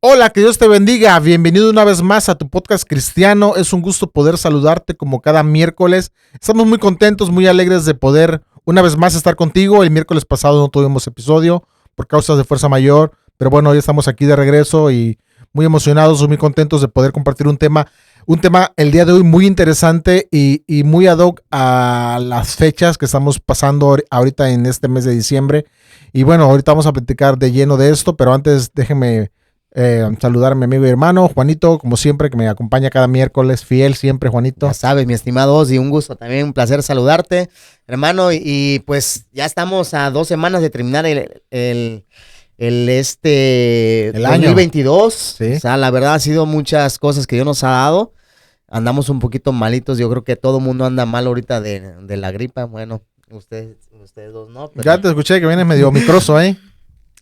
Hola, que Dios te bendiga. Bienvenido una vez más a tu podcast cristiano. Es un gusto poder saludarte como cada miércoles. Estamos muy contentos, muy alegres de poder una vez más estar contigo. El miércoles pasado no tuvimos episodio por causas de fuerza mayor, pero bueno, hoy estamos aquí de regreso y muy emocionados, muy contentos de poder compartir un tema el día de hoy muy interesante y muy ad hoc a las fechas que estamos pasando ahorita en este mes de diciembre. Y bueno, ahorita vamos a platicar de lleno de esto, pero antes déjenme saludar a mi amigo y hermano Juanito, como siempre, que me acompaña cada miércoles, fiel siempre, Juanito. Ya sabes, mi estimado Ozzy, un gusto también, un placer saludarte, hermano, y pues ya estamos a 2 semanas de terminar el año 2022. Sí. O sea, la verdad ha sido muchas cosas que Dios nos ha dado. Andamos un poquito malitos, yo creo que todo el mundo anda mal ahorita de la gripa. Bueno, ustedes dos no. Pero... Ya te escuché que vienes medio microso, ¿eh?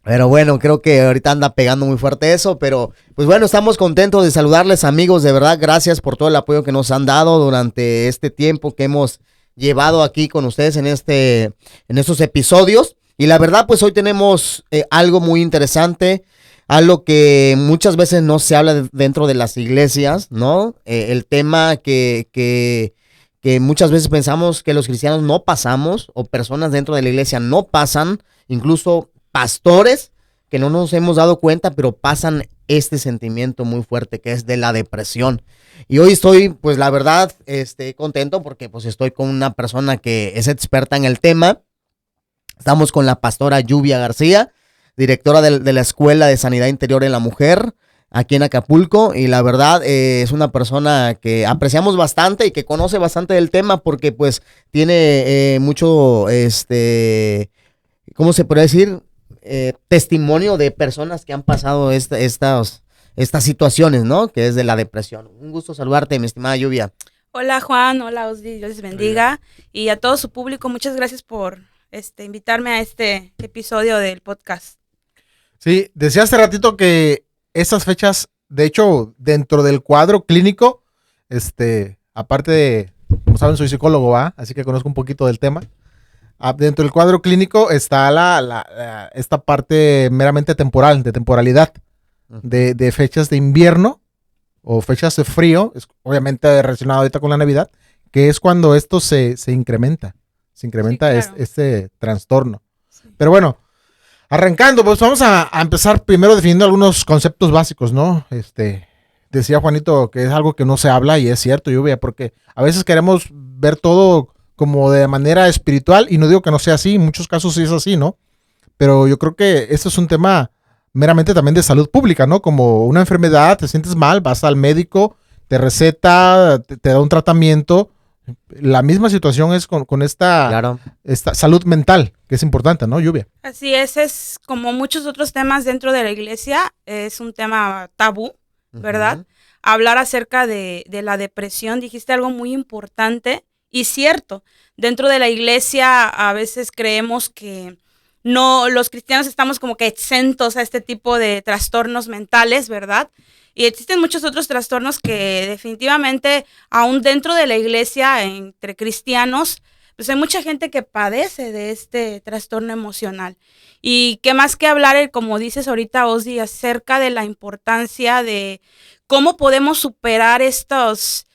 Pero bueno, creo que ahorita anda pegando muy fuerte eso, pero pues bueno, estamos contentos de saludarles, amigos, de verdad, gracias por todo el apoyo que nos han dado durante este tiempo que hemos llevado aquí con ustedes en estos episodios. Y la verdad, pues hoy tenemos algo muy interesante, algo que muchas veces no se habla dentro de las iglesias, ¿no? El tema que muchas veces pensamos que los cristianos no pasamos, o personas dentro de la iglesia no pasan, incluso pastores que no nos hemos dado cuenta, pero pasan este sentimiento muy fuerte que es de la depresión. Y hoy estoy, pues la verdad, contento porque pues estoy con una persona que es experta en el tema. Estamos con la pastora Lluvia García, directora de la Escuela de Sanidad Interior en la Mujer, aquí en Acapulco, y la verdad es una persona que apreciamos bastante y que conoce bastante del tema porque pues tiene mucho, ¿cómo se puede decir? Testimonio de personas que han pasado estas situaciones, ¿no? Que es de la depresión. Un gusto saludarte, mi estimada Lluvia. Hola Juan, hola Osdi, Dios les bendiga. Y a todo su público, muchas gracias por invitarme a este episodio del podcast. Sí, decía hace ratito que esas fechas, de hecho, dentro del cuadro clínico, aparte de, como saben, soy psicólogo, ¿va? Así que conozco un poquito del tema. Dentro del cuadro clínico está esta parte meramente temporal, de temporalidad, de fechas de invierno o fechas de frío, obviamente relacionado ahorita con la Navidad, que es cuando esto se incrementa. Se incrementa sí, claro. este trastorno. Sí. Pero bueno, arrancando, pues vamos a empezar primero definiendo algunos conceptos básicos, ¿no? Decía Juanito que es algo que no se habla y es cierto, Lluvia, porque a veces queremos ver todo como de manera espiritual, y no digo que no sea así, en muchos casos sí es así, ¿no? Pero yo creo que esto es un tema meramente también de salud pública, ¿no? Como una enfermedad, te sientes mal, vas al médico, te receta, te da un tratamiento. La misma situación es con esta salud mental, que es importante, ¿no, Lluvia? Así es como muchos otros temas dentro de la iglesia, es un tema tabú, ¿verdad? Uh-huh. Hablar acerca de la depresión, dijiste algo muy importante. Y cierto, dentro de la iglesia a veces creemos que no, los cristianos estamos como que exentos a este tipo de trastornos mentales, ¿verdad? Y existen muchos otros trastornos que definitivamente, aún dentro de la iglesia, entre cristianos, pues hay mucha gente que padece de este trastorno emocional. Y qué más que hablar, como dices ahorita, Ozzy, acerca de la importancia de cómo podemos superar estas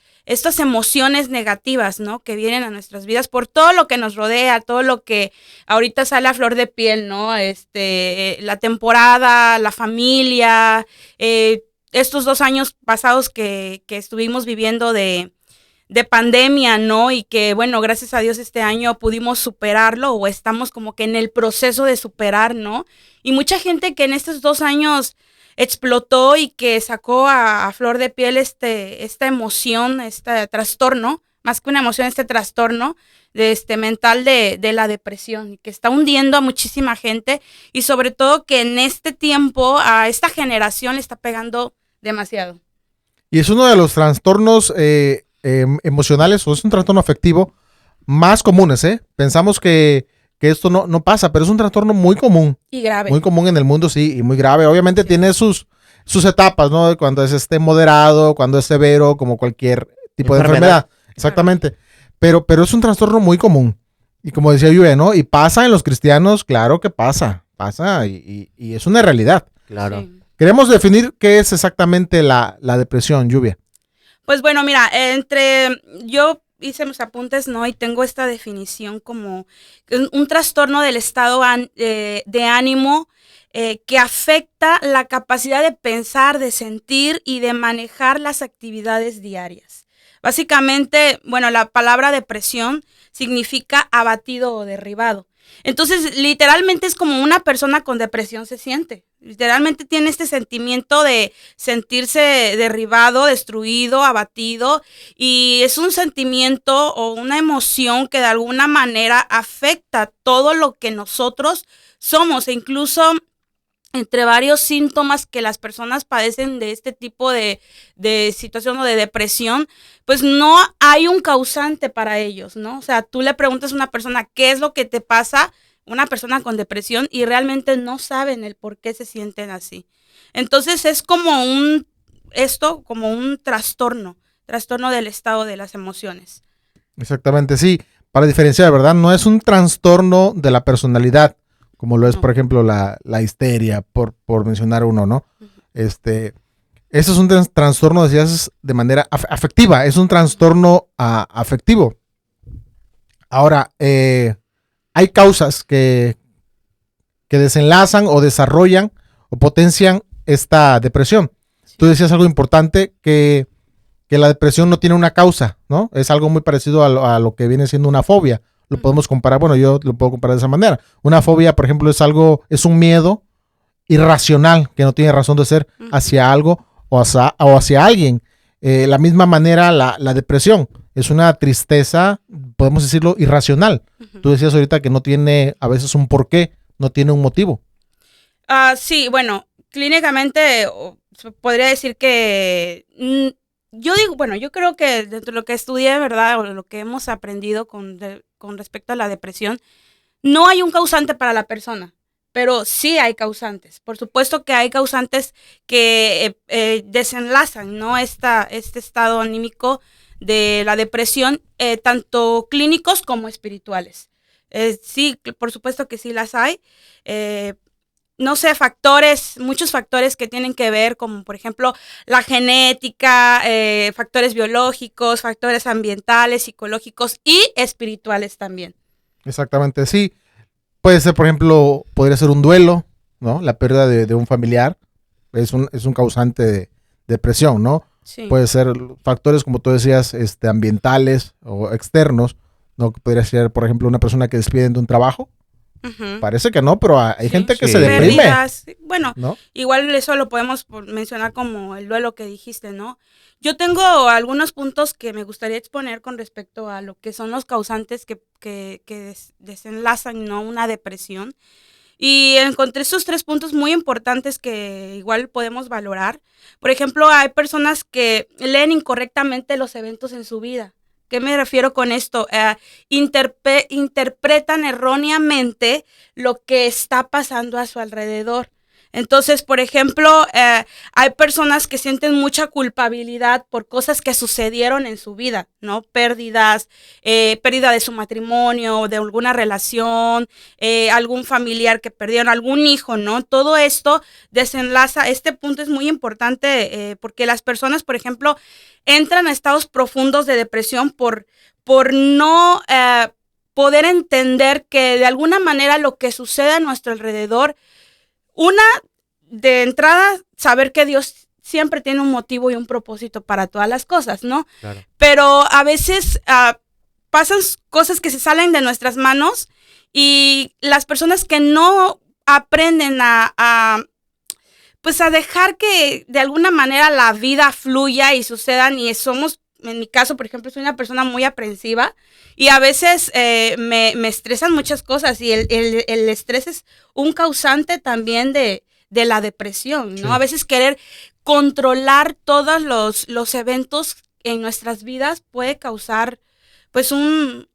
emociones negativas, ¿no? Que vienen a nuestras vidas por todo lo que nos rodea, todo lo que ahorita sale a flor de piel, ¿no? La temporada, la familia, estos 2 años pasados que estuvimos viviendo de pandemia, ¿no? Y que, bueno, gracias a Dios este año pudimos superarlo o estamos como que en el proceso de superar, ¿no? Y mucha gente que en estos 2 años explotó y que sacó a flor de piel esta emoción, este trastorno, más que una emoción, este trastorno mental de la depresión, que está hundiendo a muchísima gente y sobre todo que en este tiempo a esta generación le está pegando demasiado. Y es uno de los trastornos emocionales, o es un trastorno afectivo más comunes, ¿eh? Pensamos que esto no pasa, pero es un trastorno muy común. Y grave. Muy común en el mundo, sí, y muy grave. Obviamente sí. Tiene sus etapas, ¿no? Cuando es moderado, cuando es severo, como cualquier tipo de enfermedad. Exactamente. Pero es un trastorno muy común. Y como decía Lluvia, ¿no? Y pasa en los cristianos, claro que pasa y es una realidad. Claro. Sí. Queremos definir qué es exactamente la depresión, Lluvia. Pues bueno, mira, yo hice mis apuntes, ¿no? Y tengo esta definición como un trastorno del estado de ánimo que afecta la capacidad de pensar, de sentir y de manejar las actividades diarias. Básicamente, bueno, la palabra depresión significa abatido o derribado. Entonces, literalmente es como una persona con depresión se siente. Literalmente tiene este sentimiento de sentirse derribado, destruido, abatido, y es un sentimiento o una emoción que de alguna manera afecta todo lo que nosotros somos, e incluso entre varios síntomas que las personas padecen de este tipo de situación o de depresión, pues no hay un causante para ellos, ¿no? O sea, tú le preguntas a una persona qué es lo que te pasa, una persona con depresión, y realmente no saben el por qué se sienten así. Entonces es como como un trastorno del estado de las emociones. Exactamente, sí. Para diferenciar, ¿verdad? No es un trastorno de la personalidad, como lo es, por ejemplo, la histeria, por mencionar uno, ¿no? Uh-huh. Eso es un trastorno, decías, de manera afectiva, es un trastorno afectivo. Ahora, hay causas que desenlazan o desarrollan o potencian esta depresión. Sí. Tú decías algo importante, que la depresión no tiene una causa, ¿no? Es algo muy parecido a lo que viene siendo una fobia. Lo podemos comparar, bueno, yo lo puedo comparar de esa manera. Una fobia, por ejemplo, es un miedo irracional que no tiene razón de ser hacia algo o hacia alguien. La misma manera, la depresión es una tristeza, podemos decirlo, irracional. Tú decías ahorita que no tiene a veces un porqué, no tiene un motivo. Sí, bueno, clínicamente podría decir que yo creo que dentro de lo que estudié, ¿verdad? O lo que hemos aprendido con respecto a la depresión, no hay un causante para la persona, pero sí hay causantes. Por supuesto que hay causantes que desenlazan, ¿no? este estado anímico de la depresión, tanto clínicos como espirituales. Sí, por supuesto que sí las hay. No sé, muchos factores que tienen que ver, como por ejemplo la genética, factores biológicos, factores ambientales, psicológicos y espirituales también. Exactamente, sí. Puede ser, por ejemplo, podría ser un duelo, ¿no? La pérdida de un familiar es un causante de depresión, ¿no? Sí. Puede ser factores, como tú decías, ambientales o externos, ¿no? Podría ser, por ejemplo, una persona que despiden de un trabajo. Uh-huh. Parece que no, pero hay gente que se deprime. Pérdidas. Bueno, ¿no? Igual eso lo podemos mencionar como el duelo que dijiste, ¿no? Yo tengo algunos puntos que me gustaría exponer con respecto a lo que son los causantes que desenlazan, ¿no? Una depresión. Y encontré estos 3 puntos muy importantes que igual podemos valorar. Por ejemplo, hay personas que leen incorrectamente los eventos en su vida. ¿Qué me refiero con esto? Interpretan erróneamente lo que está pasando a su alrededor. Entonces, por ejemplo, hay personas que sienten mucha culpabilidad por cosas que sucedieron en su vida, ¿no? Pérdidas, pérdida de su matrimonio, de alguna relación, algún familiar que perdieron, algún hijo, ¿no? Todo esto desenlaza. Este punto es muy importante porque las personas, por ejemplo, entran a estados profundos de depresión por no poder entender que de alguna manera lo que sucede a nuestro alrededor, de entrada, saber que Dios siempre tiene un motivo y un propósito para todas las cosas, ¿no? Claro. Pero a veces pasan cosas que se salen de nuestras manos y las personas que no aprenden a dejar que de alguna manera la vida fluya y sucedan, y en mi caso, por ejemplo, soy una persona muy aprensiva y a veces me estresan muchas cosas, y el estrés es un causante también de la depresión, ¿no? Sí. A veces querer controlar todos los eventos en nuestras vidas puede causar pues un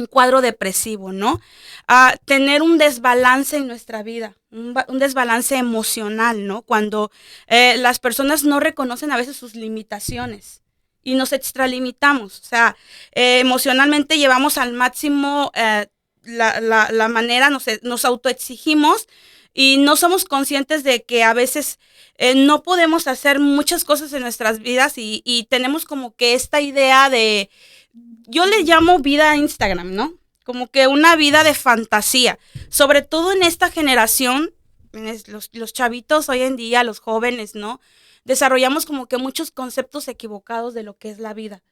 cuadro depresivo, ¿no? Tener un desbalance en nuestra vida, un desbalance emocional, ¿no? Cuando las personas no reconocen a veces sus limitaciones y nos extralimitamos, o sea, emocionalmente llevamos al máximo la manera, nos autoexigimos y no somos conscientes de que a veces no podemos hacer muchas cosas en nuestras vidas y tenemos como que esta idea de, yo le llamo vida a Instagram, ¿no? Como que una vida de fantasía, sobre todo en esta generación, los chavitos hoy en día, los jóvenes, ¿no? Desarrollamos como que muchos conceptos equivocados de lo que es la vida.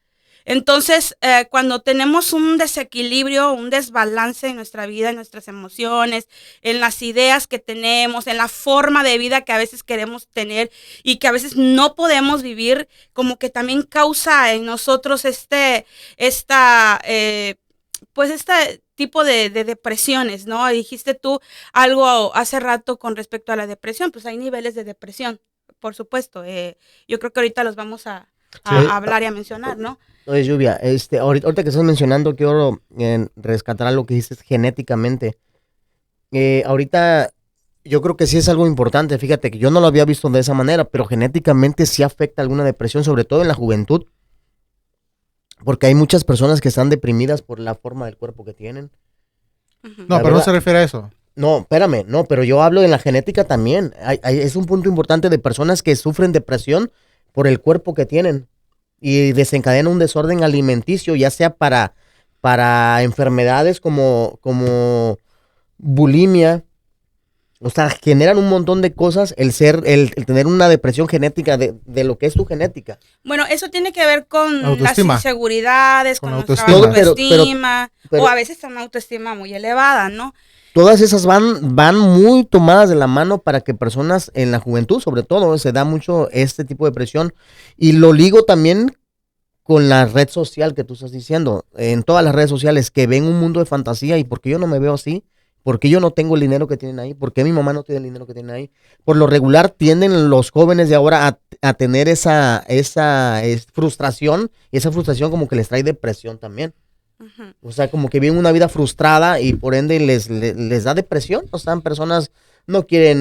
Entonces, cuando tenemos un desequilibrio, un desbalance en nuestra vida, en nuestras emociones, en las ideas que tenemos, en la forma de vida que a veces queremos tener y que a veces no podemos vivir, como que también causa en nosotros este tipo de depresiones, ¿no? Dijiste tú algo hace rato con respecto a la depresión, pues hay niveles de depresión, por supuesto. Yo creo que ahorita los vamos a hablar y a mencionar, ¿no? Oye, Lluvia, ahorita que estás mencionando, quiero rescatar algo que dices genéticamente. Ahorita yo creo que sí es algo importante, fíjate que yo no lo había visto de esa manera, pero genéticamente sí afecta alguna depresión, sobre todo en la juventud, porque hay muchas personas que están deprimidas por la forma del cuerpo que tienen. Uh-huh. No, pero no se refiere a eso. No, espérame, no, pero yo hablo de la genética también. Es un punto importante de personas que sufren depresión por el cuerpo que tienen y desencadena un desorden alimenticio, ya sea para enfermedades como bulimia. O sea, generan un montón de cosas el tener una depresión genética de lo que es tu genética. Bueno, eso tiene que ver con Autoestima. las inseguridades, con nuestra autoestima. autoestima, Pero- o a veces una autoestima muy elevada, ¿no? Todas esas van muy tomadas de la mano para que personas en la juventud, sobre todo, se da mucho este tipo de depresión. Y lo ligo también con la red social que tú estás diciendo. En todas las redes sociales que ven un mundo de fantasía. ¿Y por qué yo no me veo así? ¿Por qué yo no tengo el dinero que tienen ahí? ¿Por qué mi mamá no tiene el dinero que tienen ahí? Por lo regular tienden los jóvenes de ahora a tener esa frustración. Y esa frustración como que les trae depresión también. Uh-huh. O sea, como que viven una vida frustrada y por ende les da depresión. O sea, personas no quieren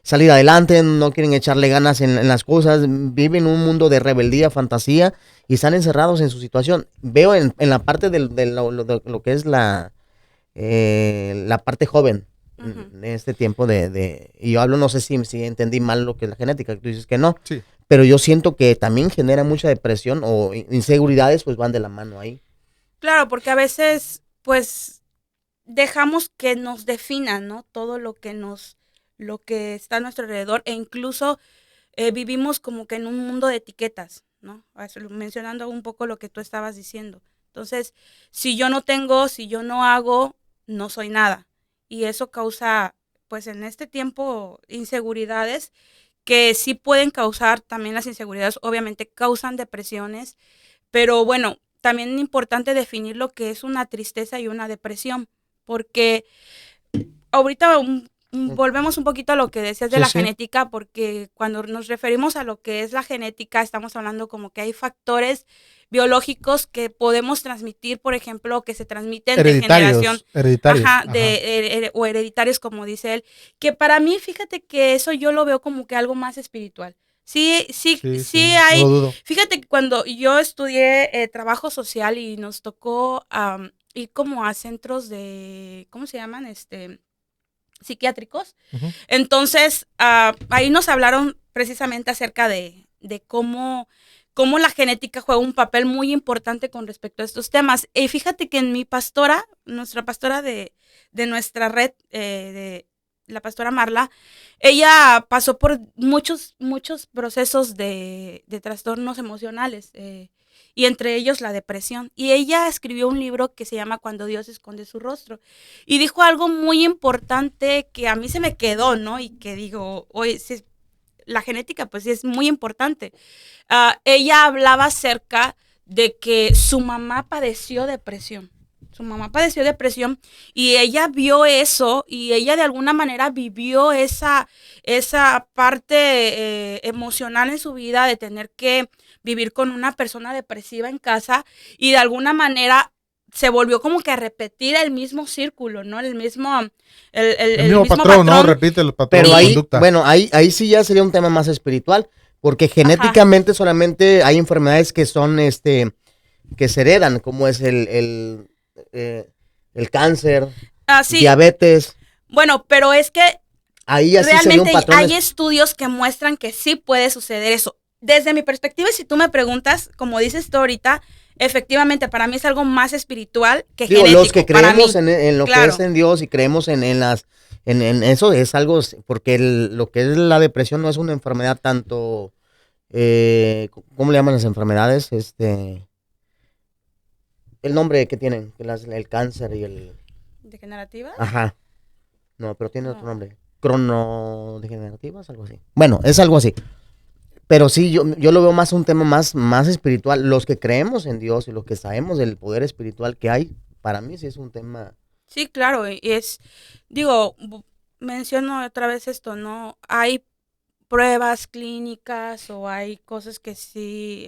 salir adelante, no quieren echarle ganas en las cosas, viven un mundo de rebeldía, fantasía y están encerrados en su situación. Veo en la parte de lo que es la parte joven Uh-huh. en este tiempo y yo hablo, no sé si entendí mal lo que es la genética, tú dices que no. Sí. Pero yo siento que también genera mucha depresión o inseguridades, pues van de la mano ahí. Claro, porque a veces, pues, dejamos que nos definan, ¿no? Todo lo que está a nuestro alrededor, e incluso vivimos como que en un mundo de etiquetas, ¿no? Mencionando un poco lo que tú estabas diciendo. Entonces, si yo no tengo, si yo no hago, no soy nada. Y eso causa, pues, en este tiempo, inseguridades que sí pueden causar también las inseguridades, obviamente causan depresiones, pero bueno, también es importante definir lo que es una tristeza y una depresión, porque ahorita volvemos un poquito a lo que decías de Sí, la sí. genética, porque cuando nos referimos a lo que es la genética, estamos hablando como que hay factores biológicos que podemos transmitir, por ejemplo, que se transmiten de generación. Hereditarios. Ajá, Ajá. o hereditarios, como dice él, que para mí, fíjate que eso yo lo veo como que algo más espiritual. Sí hay, no lo dudo. fíjate que cuando yo estudié trabajo social y nos tocó ir como a centros de, ¿cómo se llaman? Psiquiátricos. Ujú. Entonces, ahí nos hablaron precisamente acerca de cómo la genética juega un papel muy importante con respecto a estos temas. Y fíjate que en nuestra pastora de nuestra red, de la pastora Marla, ella pasó por muchos procesos de trastornos emocionales, y entre ellos la depresión. Y ella escribió un libro que se llama Cuando Dios esconde su rostro. Y dijo algo muy importante que a mí se me quedó, ¿no? Y que digo, oye, sí, la genética pues sí es muy importante. Ella hablaba acerca de que su mamá padeció depresión. Su mamá padeció depresión y ella vio eso y ella de alguna manera vivió esa parte emocional en su vida de tener que vivir con una persona depresiva en casa y de alguna manera se volvió como que a repetir el mismo círculo, ¿no? El mismo patrón, ¿no? Repite el patrón Pero de ahí, conducta. bueno, ahí sí ya sería un tema más espiritual, porque genéticamente solamente hay enfermedades que son, que se heredan, como es el cáncer, sí. diabetes. Bueno, pero es que Ahí así se ve un realmente patrón. hay estudios que muestran que sí Ahí así se ve un realmente patrón. hay estudios que muestran que sí puede suceder eso. Desde mi perspectiva, si tú me preguntas, como dices tú ahorita, efectivamente para mí es algo más espiritual que Digo, genético. los que Para mí, creemos en lo que es claro. en Dios y creemos en eso es algo, porque lo que es la depresión no es una enfermedad tanto, ¿cómo le llaman las enfermedades? El nombre que tienen, el cáncer y el, ¿Degenerativa? ajá, no, pero tiene otro No. nombre, cronodegenerativas, algo así. Bueno, es algo así. Pero sí, yo lo veo más un tema más espiritual. Los que creemos en Dios y los que sabemos del poder espiritual que hay, para mí sí es un tema. Sí, claro, y es, digo, menciono otra vez esto, ¿no? Hay pruebas clínicas o hay cosas que sí,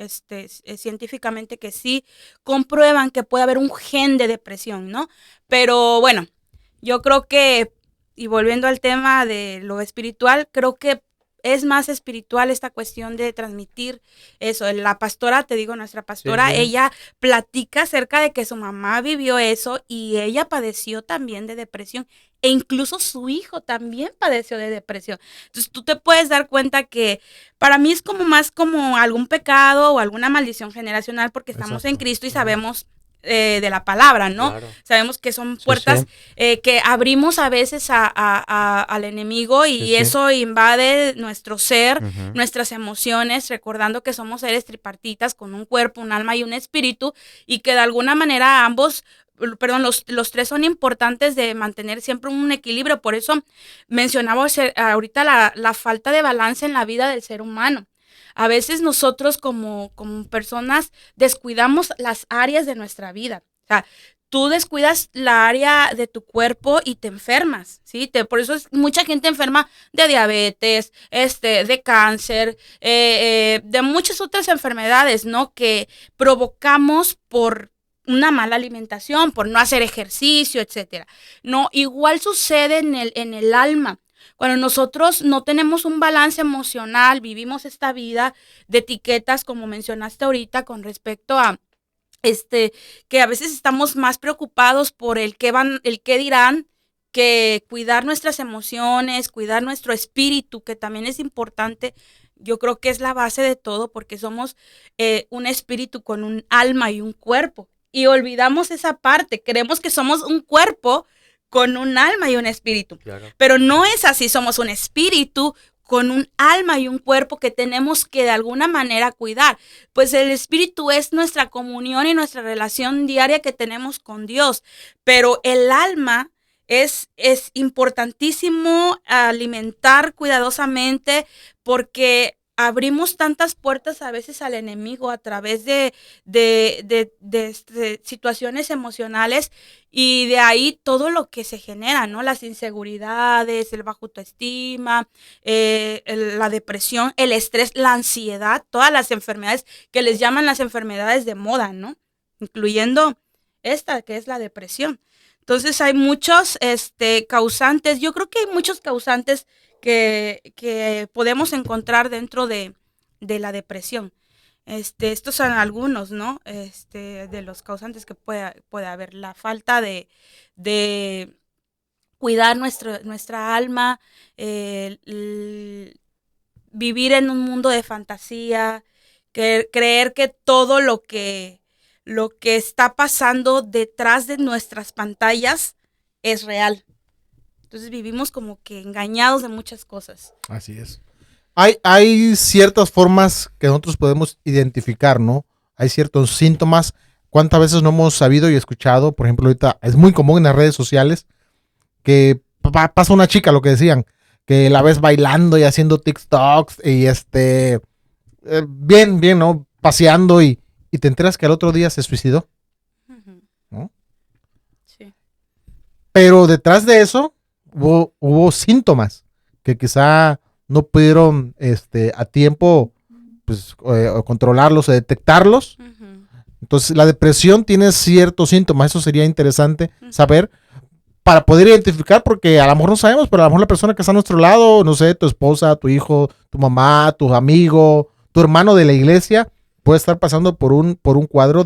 científicamente que sí comprueban que puede haber un gen de depresión, ¿no? Pero bueno, yo creo que, y volviendo al tema de lo espiritual, creo que es más espiritual esta cuestión de transmitir eso. La pastora, te digo, nuestra Sí, pastora, dime. ella platica acerca de que su mamá vivió eso y ella padeció también de depresión e incluso su hijo también padeció de depresión. Entonces tú te puedes dar cuenta que para mí es como más como algún pecado o alguna maldición generacional porque estamos en Exacto. Cristo y Ujú. sabemos de la palabra, ¿no? Claro. Sabemos que son Sí, puertas sí. que abrimos a veces al enemigo y Sí, sí. eso invade nuestro ser, Ujú. nuestras emociones, recordando que somos seres tripartitas con un cuerpo, un alma y un espíritu y que de alguna manera ambos, perdón, los tres son importantes de mantener siempre un equilibrio. Por eso mencionaba ahorita la falta de balance en la vida del ser humano. A veces nosotros como personas descuidamos las áreas de nuestra vida. O sea, tú descuidas la área de tu cuerpo y te enfermas, ¿sí? Por eso mucha gente enferma de diabetes, de cáncer, de muchas otras enfermedades, ¿no? Que provocamos por una mala alimentación, por no hacer ejercicio, etcétera. No, igual sucede en el alma. Cuando nosotros no tenemos un balance emocional, vivimos esta vida de etiquetas, como mencionaste ahorita, con respecto a que a veces estamos más preocupados por el qué dirán, que cuidar nuestras emociones, cuidar nuestro espíritu, que también es importante. Yo creo que es la base de todo porque somos un espíritu con un alma y un cuerpo. Y olvidamos esa parte. Creemos que somos un cuerpo con un alma y un espíritu. Claro. Pero no es así. Somos un espíritu con un alma y un cuerpo que tenemos que de alguna manera cuidar. Pues el espíritu es nuestra comunión y nuestra relación diaria que tenemos con Dios. Pero el alma es importantísimo alimentar cuidadosamente porque abrimos tantas puertas a veces al enemigo a través de situaciones emocionales y de ahí todo lo que se genera, ¿no? Las inseguridades, el bajo autoestima, la depresión, el estrés, la ansiedad, todas las enfermedades que les llaman las enfermedades de moda, ¿no? Incluyendo esta que es la depresión. Entonces hay muchos causantes, yo creo que hay muchos causantes que podemos encontrar dentro de la depresión. Estos son algunos, ¿no? De los causantes que puede haber. La falta de cuidar nuestra alma, vivir en un mundo de fantasía, creer que todo lo que está pasando detrás de nuestras pantallas es real. Entonces vivimos como que engañados de muchas cosas. Así es. Hay ciertas formas que nosotros podemos identificar, ¿no? Hay ciertos síntomas. ¿Cuántas veces no hemos sabido y escuchado? Por ejemplo, ahorita es muy común en las redes sociales que pasa una chica, lo que decían, que la ves bailando y haciendo TikToks y bien, ¿no? Paseando y te enteras que al otro día se suicidó, Ujú. ¿no? Sí. Pero detrás de eso hubo síntomas que quizá no pudieron a tiempo pues, controlarlos o detectarlos. Ujú. Entonces la depresión tiene ciertos síntomas, eso sería interesante Ujú. saber para poder identificar, porque a lo mejor no sabemos, pero a lo mejor la persona que está a nuestro lado, no sé, tu esposa, tu hijo, tu mamá, tu amigo, tu hermano de la iglesia, puede estar pasando por un cuadro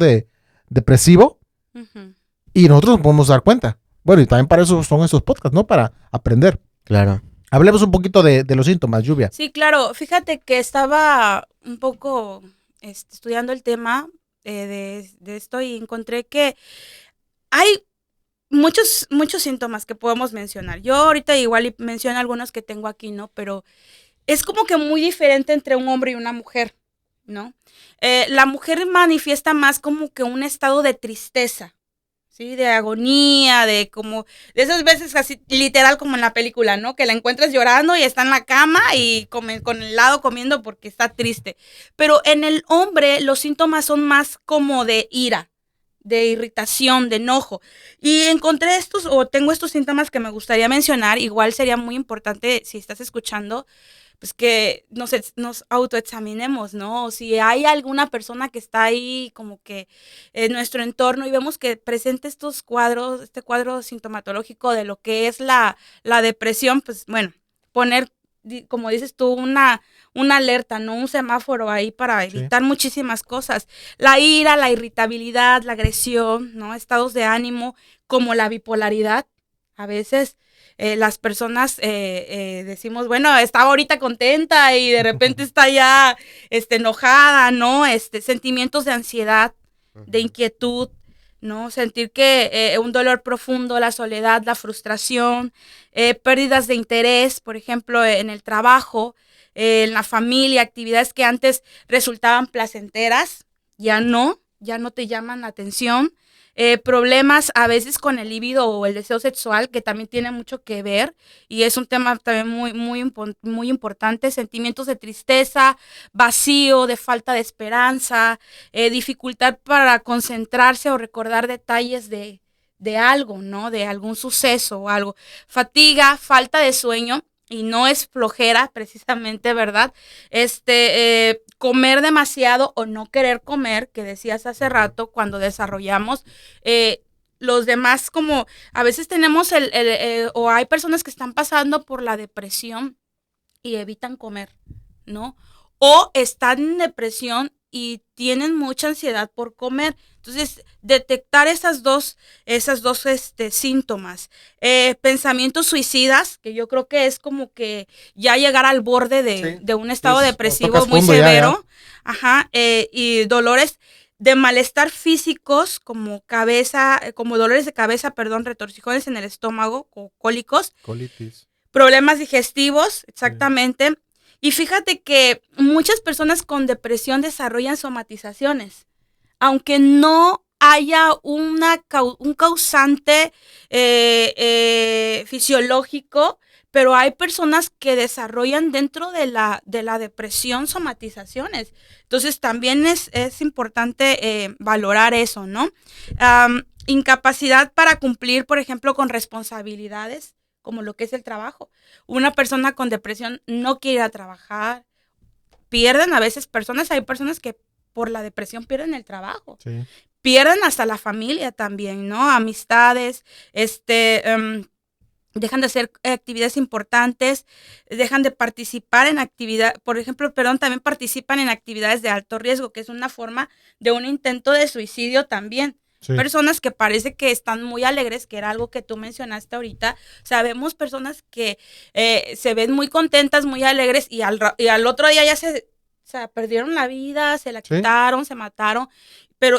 depresivo Ujú. y nosotros nos podemos dar cuenta. Bueno, y también para eso son esos podcasts, ¿no? Para aprender. Claro. Hablemos un poquito de los síntomas, Lluvia. Sí, claro. Fíjate que estaba un poco estudiando el tema de esto y encontré que hay muchos síntomas que podemos mencionar. Yo ahorita igual y menciono algunos que tengo aquí, ¿no? Pero es como que muy diferente entre un hombre y una mujer, ¿no? La mujer manifiesta más como que un estado de tristeza, ¿sí? De agonía, de esas veces así, literal como en la película, ¿no? Que la encuentras llorando y está en la cama y con el helado comiendo porque está triste. Pero en el hombre los síntomas son más como de ira, de irritación, de enojo. Y encontré tengo estos síntomas que me gustaría mencionar. Igual sería muy importante, si estás escuchando, pues que nos autoexaminemos, ¿no? O si hay alguna persona que está ahí como que en nuestro entorno y vemos que presenta este cuadro sintomatológico de lo que es la depresión, pues bueno, poner, como dices tú, una alerta, ¿no? Un semáforo ahí para evitar muchísimas cosas. La ira, la irritabilidad, la agresión, ¿no? Estados de ánimo como la bipolaridad. A veces las personas decimos, bueno, estaba ahorita contenta y de repente está ya enojada, ¿no? Sentimientos de ansiedad, de inquietud, ¿no? Sentir que un dolor profundo, la soledad, la frustración, pérdidas de interés, por ejemplo, en el trabajo, en la familia, actividades que antes resultaban placenteras, ya no te llaman la atención. Problemas a veces con el líbido o el deseo sexual, que también tiene mucho que ver y es un tema también muy importante. Sentimientos de tristeza, vacío, de falta de esperanza, dificultad para concentrarse o recordar detalles de algo, ¿no? De algún suceso o algo. Fatiga, falta de sueño. Y no es flojera, precisamente, ¿verdad? Comer demasiado o no querer comer, que decías hace rato, cuando desarrollamos los demás, como a veces tenemos o hay personas que están pasando por la depresión y evitan comer, ¿no? O están en depresión y tienen mucha ansiedad por comer. Entonces, detectar esas dos síntomas. Pensamientos suicidas, que yo creo que es como que ya llegar al borde de un estado depresivo muy severo. Ajá, y dolores de malestar físicos como dolores de cabeza, retorcijones en el estómago, cólicos. Colitis. Problemas digestivos, exactamente. Sí. Y fíjate que muchas personas con depresión desarrollan somatizaciones, aunque no haya un causante fisiológico, pero hay personas que desarrollan dentro de la depresión somatizaciones. Entonces también es importante valorar eso, ¿no? Incapacidad para cumplir, por ejemplo, con responsabilidades, como lo que es el trabajo. Una persona con depresión no quiere ir a trabajar, pierden a veces hay personas que por la depresión pierden el trabajo, sí. Pierden hasta la familia también, ¿no? Amistades, dejan de hacer actividades importantes, dejan de participar en también participan en actividades de alto riesgo, que es una forma de un intento de suicidio también. Sí. Personas que parece que están muy alegres, que era algo que tú mencionaste ahorita. O sea, vemos personas que se ven muy contentas, muy alegres y al otro día ya perdieron la vida, se la quitaron, se mataron.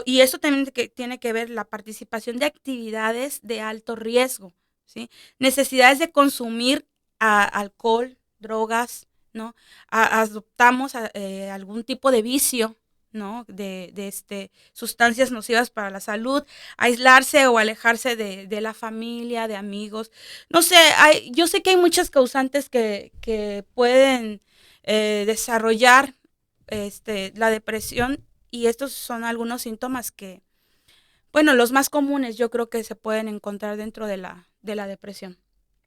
Y eso también tiene que ver la participación de actividades de alto riesgo, ¿sí? Necesidades de consumir alcohol, drogas, ¿no? Adoptamos algún tipo de vicio, ¿no? De sustancias nocivas para la salud, aislarse o alejarse de la familia, de amigos. No sé, yo sé que hay muchas causantes que pueden desarrollar la depresión, y estos son algunos síntomas que, bueno, los más comunes yo creo que se pueden encontrar dentro de la depresión.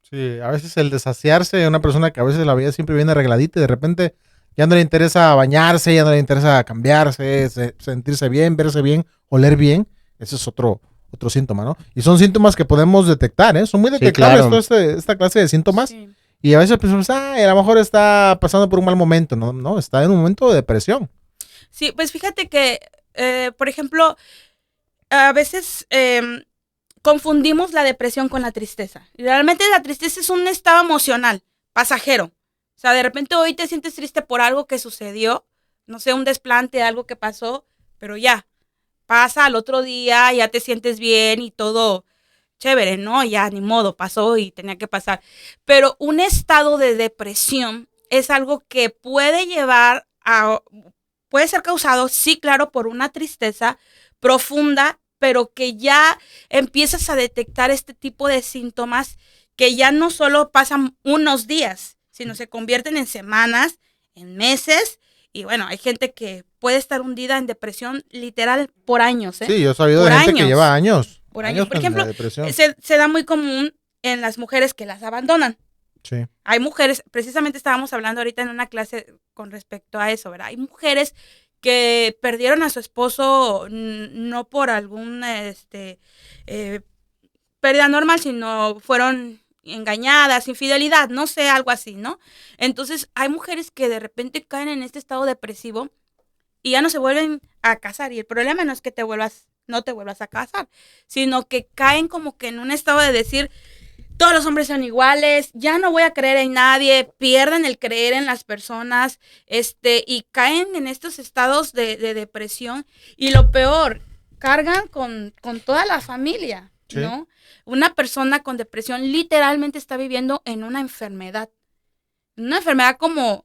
Sí, a veces el desasearse de una persona que a veces la vida siempre viene arregladita y de repente ya no le interesa bañarse, ya no le interesa cambiarse, sentirse bien, verse bien, oler bien. Ese es otro síntoma, ¿no? Y son síntomas que podemos detectar, ¿eh? Son muy detectables, sí, claro, esta clase de síntomas. Sí. Y a veces pensamos, a lo mejor está pasando por un mal momento. No, está en un momento de depresión. Sí, pues fíjate que, por ejemplo, a veces confundimos la depresión con la tristeza. Y realmente la tristeza es un estado emocional, pasajero. O sea, de repente hoy te sientes triste por algo que sucedió, no sé, un desplante, algo que pasó, pero ya, pasa al otro día, ya te sientes bien y todo chévere, ¿no? Ya ni modo, pasó y tenía que pasar. Pero un estado de depresión es algo que puede puede ser causado, sí, claro, por una tristeza profunda, pero que ya empiezas a detectar este tipo de síntomas que ya no solo pasan unos días, sino se convierten en semanas, en meses, y bueno, hay gente que puede estar hundida en depresión literal por años, ¿eh? Sí, yo he sabido por de gente años, que lleva años. Por años. Por con ejemplo, la depresión. se da muy común en las mujeres que las abandonan. Sí. Hay mujeres, precisamente estábamos hablando ahorita en una clase con respecto a eso, ¿verdad? Hay mujeres que perdieron a su esposo no por algún pérdida normal, sino fueron engañadas, infidelidad, no sé, algo así, ¿no? Entonces, hay mujeres que de repente caen en este estado depresivo y ya no se vuelven a casar. Y el problema no es que no te vuelvas a casar, sino que caen como que en un estado de decir, todos los hombres son iguales, ya no voy a creer en nadie, pierden el creer en las personas, y caen en estos estados de depresión. Y lo peor, cargan con toda la familia, Sí. ¿no? Una persona con depresión literalmente está viviendo en una enfermedad. Una enfermedad como,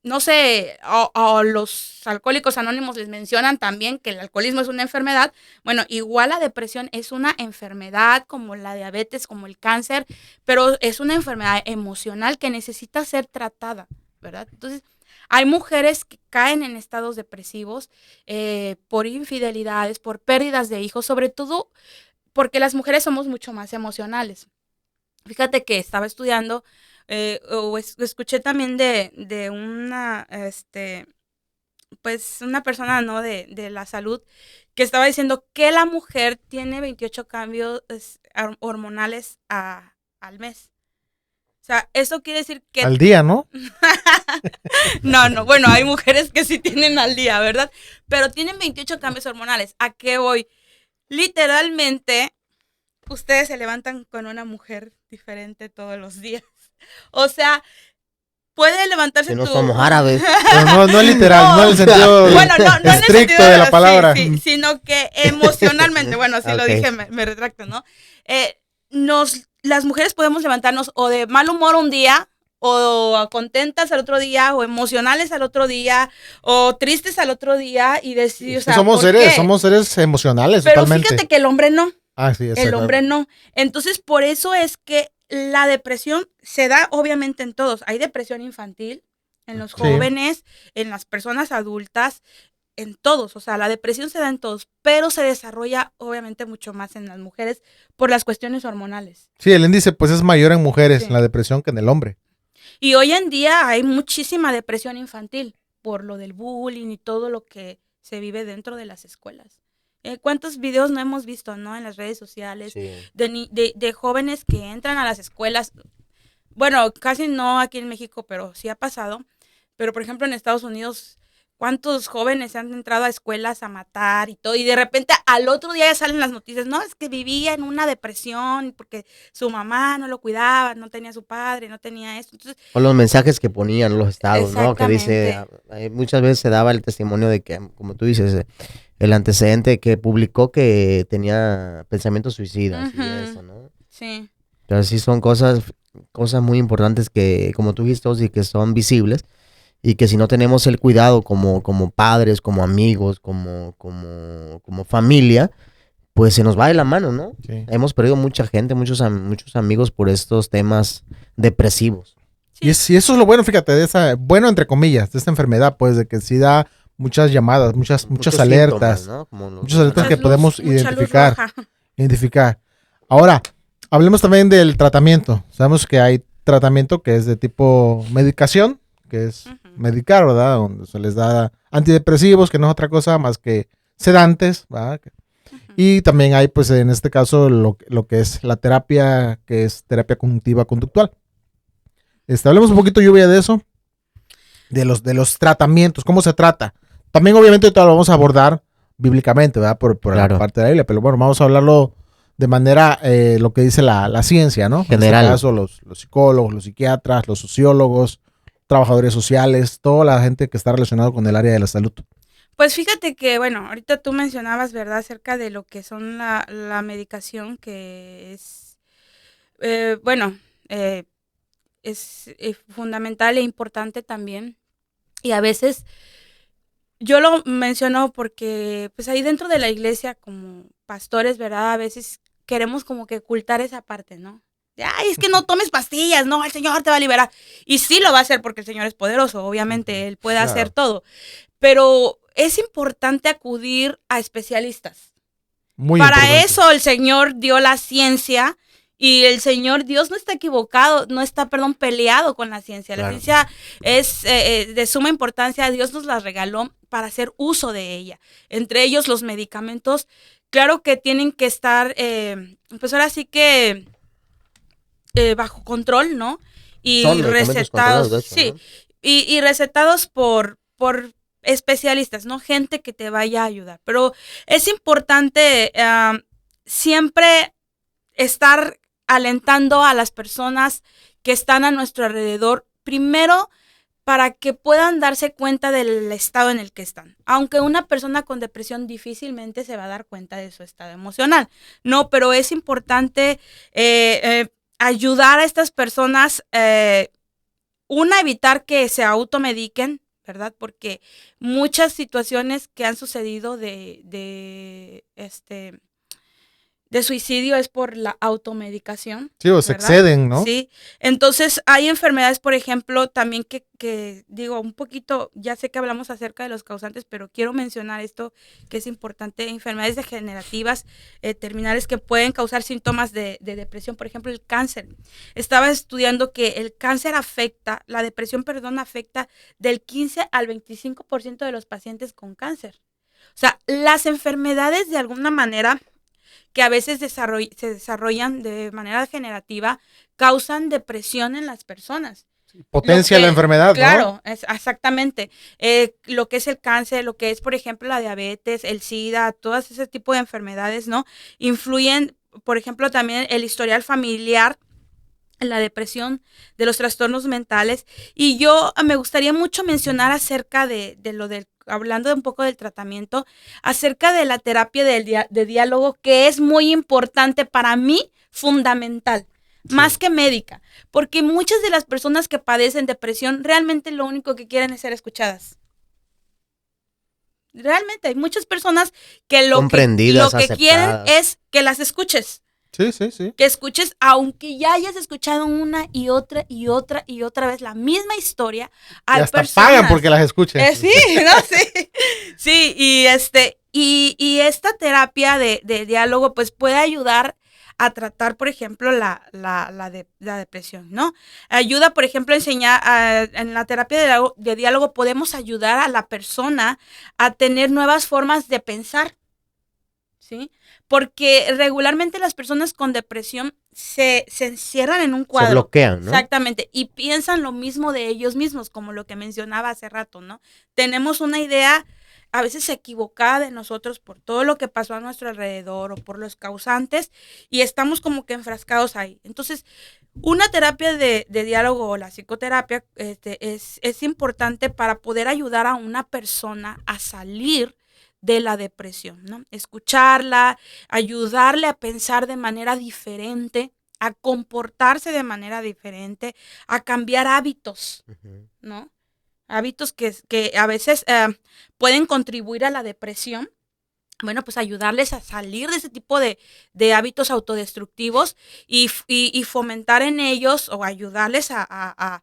no sé, o los alcohólicos anónimos les mencionan también que el alcoholismo es una enfermedad. Bueno, igual la depresión es una enfermedad como la diabetes, como el cáncer, pero es una enfermedad emocional que necesita ser tratada, ¿verdad? Entonces, hay mujeres que caen en estados depresivos por infidelidades, por pérdidas de hijos, sobre todo porque las mujeres somos mucho más emocionales. Fíjate que estaba estudiando escuché también de una, pues una persona, ¿no? de la salud, que estaba diciendo que la mujer tiene 28 cambios hormonales al mes. O sea, eso quiere decir que... Al día, ¿no? No, bueno, hay mujeres que sí tienen al día, ¿verdad? Pero tienen 28 cambios hormonales. ¿A qué voy? Literalmente, ustedes se levantan con una mujer diferente todos los días. O sea, puede levantarse Si no somos árabes. Pero no literal, no en el sentido bueno, no en el estricto sentido de la palabra. Sí, sino que emocionalmente, bueno, si lo Okay. dije, me retracto, ¿no? Las mujeres podemos levantarnos o de mal humor un día, o contentas al otro día, o emocionales al otro día, o tristes al otro día, y decir, o sea, somos ¿por qué? seres emocionales, Pero totalmente. fíjate que el hombre no. Ah, sí, El hombre no. Entonces, por eso es que la depresión se da obviamente en todos. Hay depresión infantil en los jóvenes, en las personas adultas, en todos. O sea, la depresión se da en todos, pero se desarrolla obviamente mucho más en las mujeres por las cuestiones hormonales. Sí, el índice pues es mayor en mujeres, Sí. la depresión, que en el hombre. Y hoy en día hay muchísima depresión infantil por lo del bullying y todo lo que se vive dentro de las escuelas. ¿Cuántos videos no hemos visto, no, en las redes sociales Sí. de jóvenes que entran a las escuelas? Bueno, casi no aquí en México, pero sí ha pasado. Pero, por ejemplo, en Estados Unidos, ¿cuántos jóvenes han entrado a escuelas a matar y todo? Y de repente al otro día ya salen las noticias, no, es que vivía en una depresión porque su mamá no lo cuidaba, no tenía a su padre, no tenía esto. Entonces, O los mensajes que ponían los estados, ¿no? Que dice, muchas veces se daba el testimonio de que, como tú dices, el antecedente que publicó que tenía pensamientos suicidas y eso, ¿no? sí. Pero sí son cosas muy importantes que, como tú dijiste, y que son visibles y que si no tenemos el cuidado como padres, como amigos, como familia, pues se nos va de la mano, ¿no? Sí. Hemos perdido mucha gente, muchos amigos por estos temas depresivos. Sí. Y eso es lo bueno, fíjate, de esa, bueno, entre comillas, de esta enfermedad, pues, de que sí da muchas llamadas, muchas Muchos alertas, síntomas, ¿no? Como muchas alertas que Mucha podemos mucha luz identificar. roja. Ahora, hablemos también del tratamiento. Sabemos que hay tratamiento que es de tipo medicación, que es Ujú. medicar, ¿verdad? Donde se les da antidepresivos, que no es otra cosa más que sedantes, ¿verdad? Ujú. Y también hay, pues, en este caso, lo que es la terapia, que es terapia cognitiva conductual. Hablemos un poquito, Lluvia, de eso, de los tratamientos, cómo se trata. También, obviamente, todo lo vamos a abordar bíblicamente, ¿verdad? Por Claro. la parte de la Biblia, pero bueno, vamos a hablarlo de manera, lo que dice la ciencia, ¿no? General. En este caso, los psicólogos, los psiquiatras, los sociólogos, trabajadores sociales, toda la gente que está relacionada con el área de la salud. Pues fíjate que, bueno, ahorita tú mencionabas, ¿verdad?, acerca de lo que son la medicación, que es, bueno, es fundamental e importante también. Y a veces yo lo menciono porque, pues ahí dentro de la iglesia, como pastores, ¿verdad?, a veces queremos como que ocultar esa parte, ¿no? Ay, es que no tomes pastillas, no, el Señor te va a liberar. Y sí lo va a hacer porque el Señor es poderoso, obviamente, Él puede hacer todo. Pero es importante acudir a especialistas. Muy Para importante. eso el Señor dio la ciencia y el Señor Dios no está equivocado, no está, peleado con la ciencia. La ciencia es de suma importancia, Dios nos la regaló para hacer uso de ella. Entre ellos los medicamentos, claro que tienen que estar, pues ahora sí que bajo control, ¿no? Y Son medicamentos recetados, controlados, de hecho, sí, ¿no? y recetados por especialistas, ¿no? Gente que te vaya a ayudar. Pero es importante siempre estar alentando a las personas que están a nuestro alrededor, primero para que puedan darse cuenta del estado en el que están. Aunque una persona con depresión difícilmente se va a dar cuenta de su estado emocional. No, pero es importante ayudar a estas personas, evitar que se automediquen, ¿verdad? Porque muchas situaciones que han sucedido de suicidio es por la automedicación. Sí, o se ¿verdad? exceden, ¿no? Sí. Entonces, hay enfermedades, por ejemplo, también que digo, un poquito, ya sé que hablamos acerca de los causantes, pero quiero mencionar esto que es importante, enfermedades degenerativas terminales que pueden causar síntomas de depresión, por ejemplo, el cáncer. Estaba estudiando que el cáncer la depresión, afecta del 15 al 25% de los pacientes con cáncer. O sea, las enfermedades de alguna manera que a veces se desarrollan de manera degenerativa, causan depresión en las personas. Potencia la enfermedad, claro, ¿no? Exactamente. Lo que es el cáncer, lo que es, por ejemplo, la diabetes, el SIDA, todas ese tipo de enfermedades, ¿no? Influyen, por ejemplo, también el historial familiar, la depresión, de los trastornos mentales. Y yo me gustaría mucho mencionar acerca de lo del, hablando un poco del tratamiento, acerca de la terapia de diálogo, que es muy importante para mí, fundamental, más que médica, porque muchas de las personas que padecen depresión realmente lo único que quieren es ser escuchadas. Realmente hay muchas personas que lo que quieren es que las escuches. Sí, sí, sí. Que escuches, aunque ya hayas escuchado una y otra y otra y otra vez la misma historia. Y hasta pagan porque las escuchen. Sí, ¿no? Sí. Sí, y esta terapia de diálogo pues puede ayudar a tratar, por ejemplo, la depresión, ¿no? Ayuda, por ejemplo, a enseñar, en la terapia de diálogo podemos ayudar a la persona a tener nuevas formas de pensar, ¿sí? Porque regularmente las personas con depresión se encierran en un cuadro. Se bloquean, ¿no? Exactamente, y piensan lo mismo de ellos mismos, como lo que mencionaba hace rato, ¿no? Tenemos una idea a veces equivocada de nosotros por todo lo que pasó a nuestro alrededor o por los causantes y estamos como que enfrascados ahí. Entonces, una terapia de diálogo o la psicoterapia es importante para poder ayudar a una persona a salir de la depresión, ¿no? Escucharla, ayudarle a pensar de manera diferente, a comportarse de manera diferente, a cambiar hábitos, ¿no? Hábitos que a veces pueden contribuir a la depresión. Bueno, pues ayudarles a salir de ese tipo de hábitos autodestructivos y fomentar en ellos o ayudarles a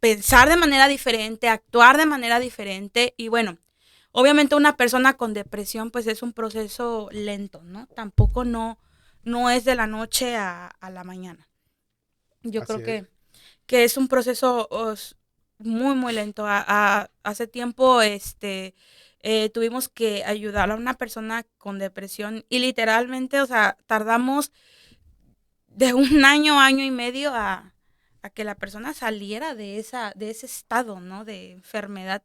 pensar de manera diferente, a actuar de manera diferente y bueno, obviamente una persona con depresión pues es un proceso lento, ¿no? Tampoco no es de la noche a la mañana. Yo creo que es un proceso muy, muy lento. Hace tiempo tuvimos que ayudar a una persona con depresión y literalmente, o sea, tardamos de un año y medio a que la persona saliera de ese estado, ¿no? De enfermedad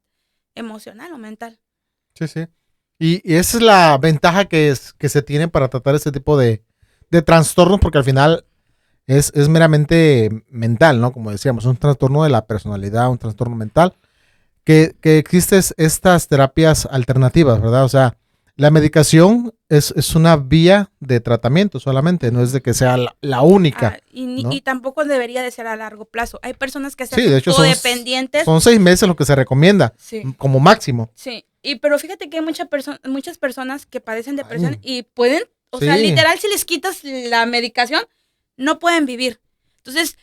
emocional o mental. Sí, sí. Y esa es la ventaja que se tiene para tratar este tipo de de trastornos, porque al final es meramente mental, ¿no? Como decíamos, un trastorno de la personalidad, un trastorno mental, que existen estas terapias alternativas, ¿verdad? O sea, la medicación es una vía de tratamiento solamente, no es de que sea la única, ¿no? Y tampoco debería de ser a largo plazo. Hay personas que se Sí, hacen de hecho codependientes. son 6 meses lo que se recomienda, Sí. como máximo. Sí, pero fíjate que hay muchas personas que padecen depresión Ay. y pueden, o sea, Sí. literal, si les quitas la medicación, no pueden vivir. Entonces,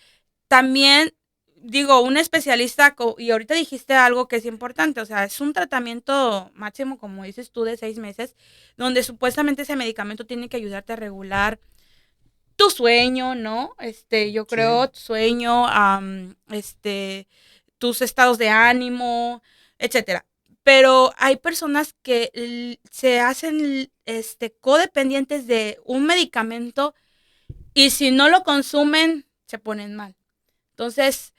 también, digo, un especialista, y ahorita dijiste algo que es importante, o sea, es un tratamiento máximo, como dices tú, de 6 meses, donde supuestamente ese medicamento tiene que ayudarte a regular tu sueño, ¿no? Yo creo, tu sueño, tus estados de ánimo, etcétera. Pero hay personas que se hacen codependientes de un medicamento y si no lo consumen, se ponen mal. Entonces,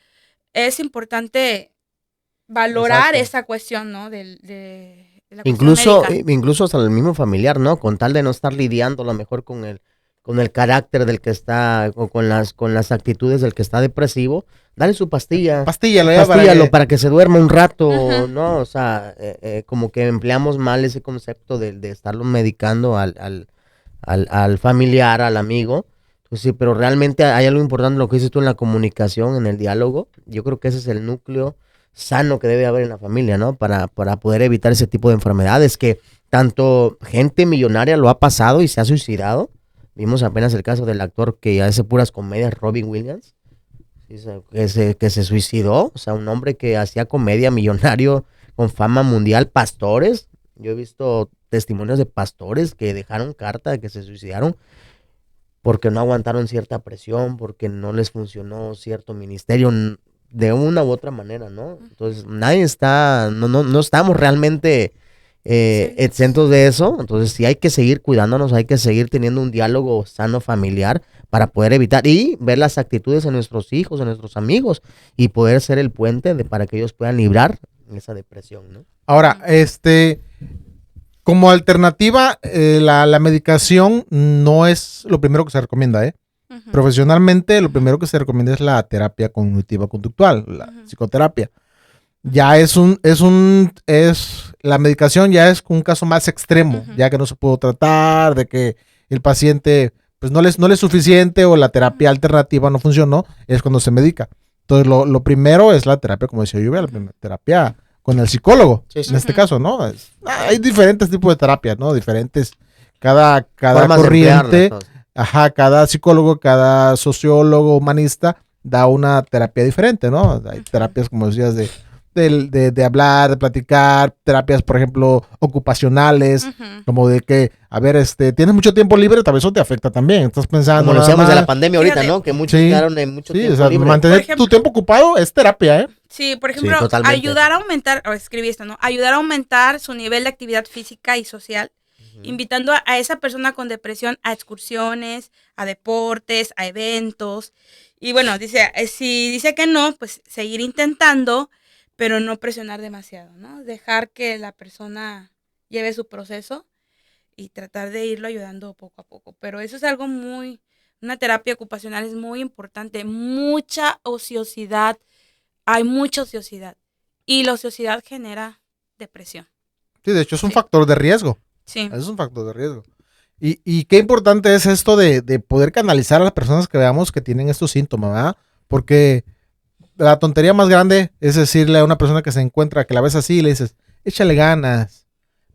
es importante valorar Exacto. esa cuestión, ¿no? De la cuestión médica. Incluso hasta el mismo familiar, ¿no? Con tal de no estar lidiando a lo mejor con el carácter del que está, o con las actitudes del que está depresivo, dale su pastilla. Pastíllalo Para que se duerma un rato, Ujú. ¿no? O sea, como que empleamos mal ese concepto de estarlo medicando al familiar, al amigo. Pues sí, pero realmente hay algo importante, lo que dices tú en la comunicación, en el diálogo. Yo creo que ese es el núcleo sano que debe haber en la familia, ¿no? Para poder evitar ese tipo de enfermedades que tanto gente millonaria lo ha pasado y se ha suicidado. Vimos apenas el caso del actor que hace puras comedias, Robin Williams, que se suicidó. O sea, un hombre que hacía comedia, millonario, con fama mundial, pastores. Yo he visto testimonios de pastores que dejaron carta de que se suicidaron porque no aguantaron cierta presión, porque no les funcionó cierto ministerio de una u otra manera, ¿no? Entonces, no estamos realmente exentos de eso. Entonces, sí hay que seguir cuidándonos, hay que seguir teniendo un diálogo sano familiar para poder evitar y ver las actitudes de nuestros hijos, de nuestros amigos y poder ser el puente para que ellos puedan librar esa depresión, ¿no? Ahora, como alternativa, la medicación no es lo primero que se recomienda, ¿eh? Ujú. Profesionalmente, lo primero que se recomienda es la terapia cognitiva conductual, la psicoterapia. Ya la medicación ya es un caso más extremo, ya que no se pudo tratar, de que el paciente, pues no le es suficiente o la terapia alternativa no funcionó, es cuando se medica. Entonces, lo primero es la terapia, como decía Lluvia, la terapia con el psicólogo, Sí, sí. en este caso, ¿no? Hay diferentes tipos de terapias, ¿no? Diferentes, cada Formas de corriente, emplearlas, ¿no? cada psicólogo, cada sociólogo, humanista, da una terapia diferente, ¿no? Hay terapias, como decías, de hablar, de platicar, terapias, por ejemplo, ocupacionales, como de que, a ver, tienes mucho tiempo libre, tal vez eso te afecta también. Estás pensando. Como lo nada decíamos de más. la pandemia ahorita, Fíjate. ¿no? Que muchos Sí. quedaron en mucho Sí, tiempo o sea, libre. mantener Por ejemplo, tu tiempo ocupado es terapia, ¿eh? Sí, por ejemplo, totalmente. ayudar a aumentar, o escribí esto, ¿no? Ayudar a aumentar su nivel de actividad física y social, invitando a esa persona con depresión a excursiones, a deportes, a eventos. Y bueno, si dice que no, pues seguir intentando, pero no presionar demasiado, ¿no? Dejar que la persona lleve su proceso y tratar de irlo ayudando poco a poco. Pero eso es algo una terapia ocupacional es muy importante. Mucha ociosidad, hay mucha ociosidad. Y la ociosidad genera depresión. Sí, de hecho es un Sí. factor de riesgo. Sí. Es un factor de riesgo. Y qué importante es esto de poder canalizar a las personas que veamos que tienen estos síntomas, ¿verdad? Porque la tontería más grande es decirle a una persona que se encuentra, que la ves así y le dices, échale ganas,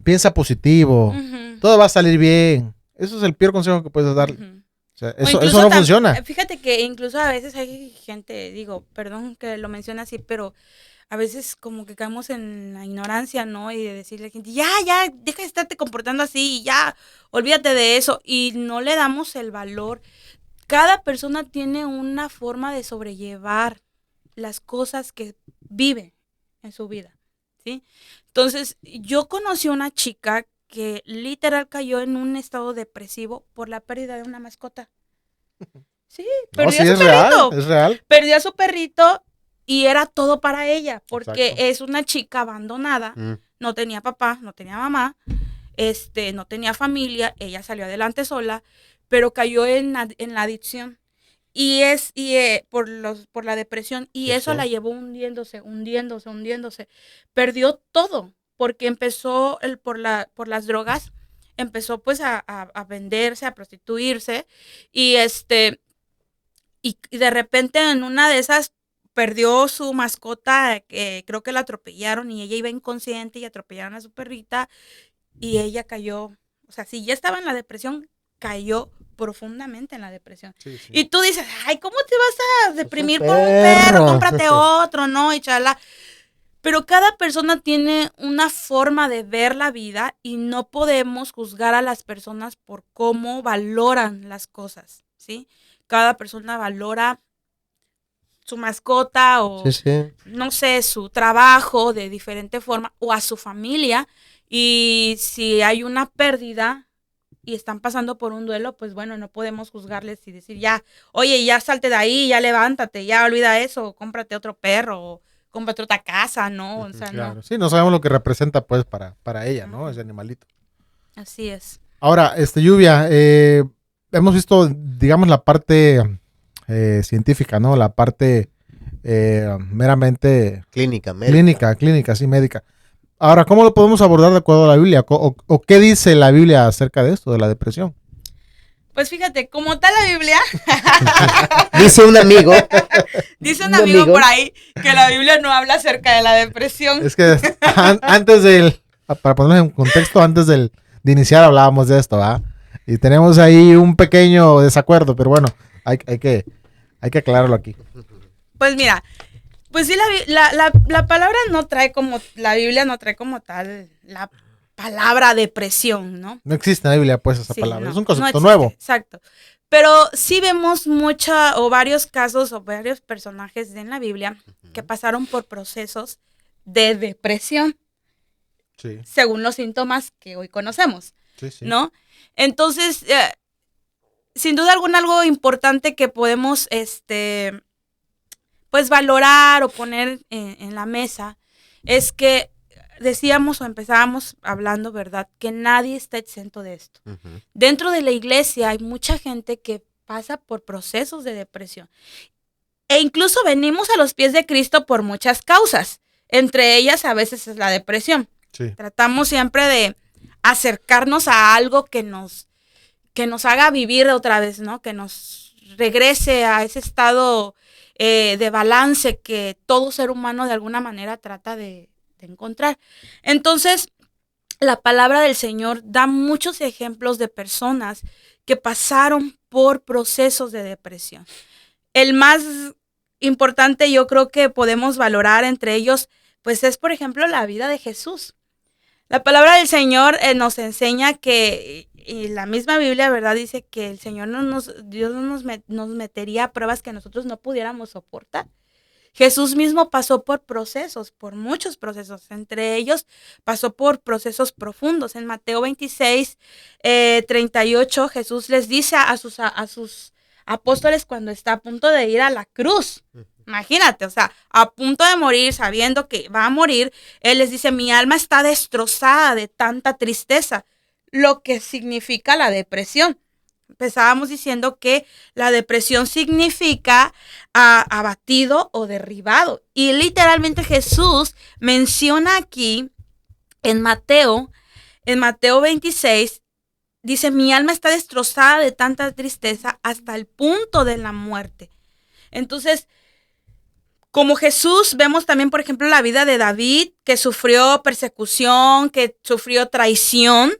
piensa positivo, Ujú. todo va a salir bien. Eso es el peor consejo que puedes darle. Ujú. O sea, O eso incluso no funciona. Fíjate que incluso a veces hay gente, digo, perdón que lo mencione así, pero a veces como que caemos en la ignorancia, ¿no? Y de decirle a la gente, ya, deja de estarte comportando así, y ya, olvídate de eso. Y no le damos el valor. Cada persona tiene una forma de sobrellevar las cosas que vive en su vida, ¿sí? Entonces, yo conocí a una chica que literal cayó en un estado depresivo por la pérdida de una mascota. Sí, No, perdió sí, a su es real, perrito. es real. Perdió a su perrito y era todo para ella, porque Exacto. es una chica abandonada, no tenía papá, no tenía mamá, no tenía familia, ella salió adelante sola, pero cayó en la adicción. Por la depresión, y Sí, eso sí. la llevó hundiéndose. Perdió todo, porque empezó por las drogas, empezó pues a venderse, a prostituirse, y y de repente en una de esas perdió su mascota, que creo que la atropellaron, y ella iba inconsciente y atropellaron a su perrita, y ella cayó, o sea, si ya estaba en la depresión, cayó profundamente en la depresión. Sí, sí. Y tú dices, ay, ¿cómo te vas a deprimir por un perro. perro? Cómprate otro, ¿no? Y chala. Pero cada persona tiene una forma de ver la vida y no podemos juzgar a las personas por cómo valoran las cosas, ¿sí? Cada persona valora su mascota Sí, o, sí. no sé, su trabajo de diferente forma, o a su familia. Y si hay una pérdida y están pasando por un duelo, pues bueno, no podemos juzgarles y decir, ya, oye, ya salte de ahí, ya levántate, ya olvida eso, cómprate otro perro, o cómprate otra casa, ¿no? O sea, Claro, no. sí, no sabemos lo que representa pues para ella, ¿no? Ujú. Ese animalito. Así es. Ahora, Lluvia, hemos visto, digamos, la parte científica, ¿no? La parte meramente Clínica, médica. clínica, sí, médica. Ahora, ¿cómo lo podemos abordar de acuerdo a la Biblia? ¿O qué dice la Biblia acerca de esto, de la depresión? Pues fíjate, como tal la Biblia, Dice un amigo. dice un amigo por ahí que la Biblia no habla acerca de la depresión. Es que antes para ponerlo en contexto, de iniciar hablábamos de esto, ¿va? Y tenemos ahí un pequeño desacuerdo, pero bueno, hay que aclararlo aquí. Pues mira, pues sí, la palabra no trae como, la Biblia no trae como tal la palabra depresión, ¿no? No existe en la Biblia, pues, esa Sí, palabra. no, Es un no concepto existe, nuevo. exacto. Pero sí vemos o varios casos o varios personajes en la Biblia que pasaron por procesos de depresión, Sí, según los síntomas que hoy conocemos, sí, sí. ¿no? Entonces, sin duda alguna, algo importante que podemos, pues valorar o poner en la mesa es que decíamos o empezábamos hablando, ¿verdad? Que nadie está exento de esto. Ujú. Dentro de la iglesia hay mucha gente que pasa por procesos de depresión. E incluso venimos a los pies de Cristo por muchas causas. Entre ellas a veces es la depresión. Sí. Tratamos siempre de acercarnos a algo que nos haga vivir otra vez, ¿no? Que nos regrese a ese estado de balance que todo ser humano de alguna manera trata de encontrar. Entonces, la palabra del Señor da muchos ejemplos de personas que pasaron por procesos de depresión. El más importante, yo creo que podemos valorar entre ellos, pues es, por ejemplo, la vida de Jesús. La palabra del Señor nos enseña que, y la misma Biblia, ¿verdad? Dice que el Señor Dios no nos metería a pruebas que nosotros no pudiéramos soportar. Jesús mismo pasó por procesos, por muchos procesos. Entre ellos pasó por procesos profundos. En Mateo 26, 38, Jesús les dice a sus apóstoles cuando está a punto de ir a la cruz. Imagínate, o sea, a punto de morir, sabiendo que va a morir, Él les dice, mi alma está destrozada de tanta tristeza, lo que significa la depresión. Empezábamos diciendo que la depresión significa abatido o derribado. Y literalmente Jesús menciona aquí en Mateo 26, dice, mi alma está destrozada de tanta tristeza hasta el punto de la muerte. Entonces, como Jesús, vemos también, por ejemplo, la vida de David, que sufrió persecución, que sufrió traición,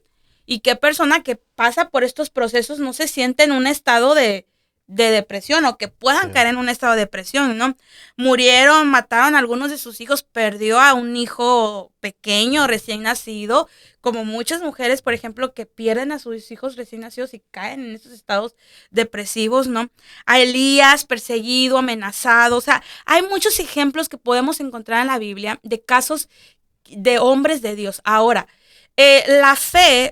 y qué persona que pasa por estos procesos no se siente en un estado de depresión, o que puedan caer en un estado de depresión, ¿no? Mataron a algunos de sus hijos, perdió a un hijo pequeño, recién nacido, como muchas mujeres, por ejemplo, que pierden a sus hijos recién nacidos y caen en estos estados depresivos, ¿no? A Elías perseguido, amenazado, o sea, hay muchos ejemplos que podemos encontrar en la Biblia de casos de hombres de Dios. Ahora, la fe,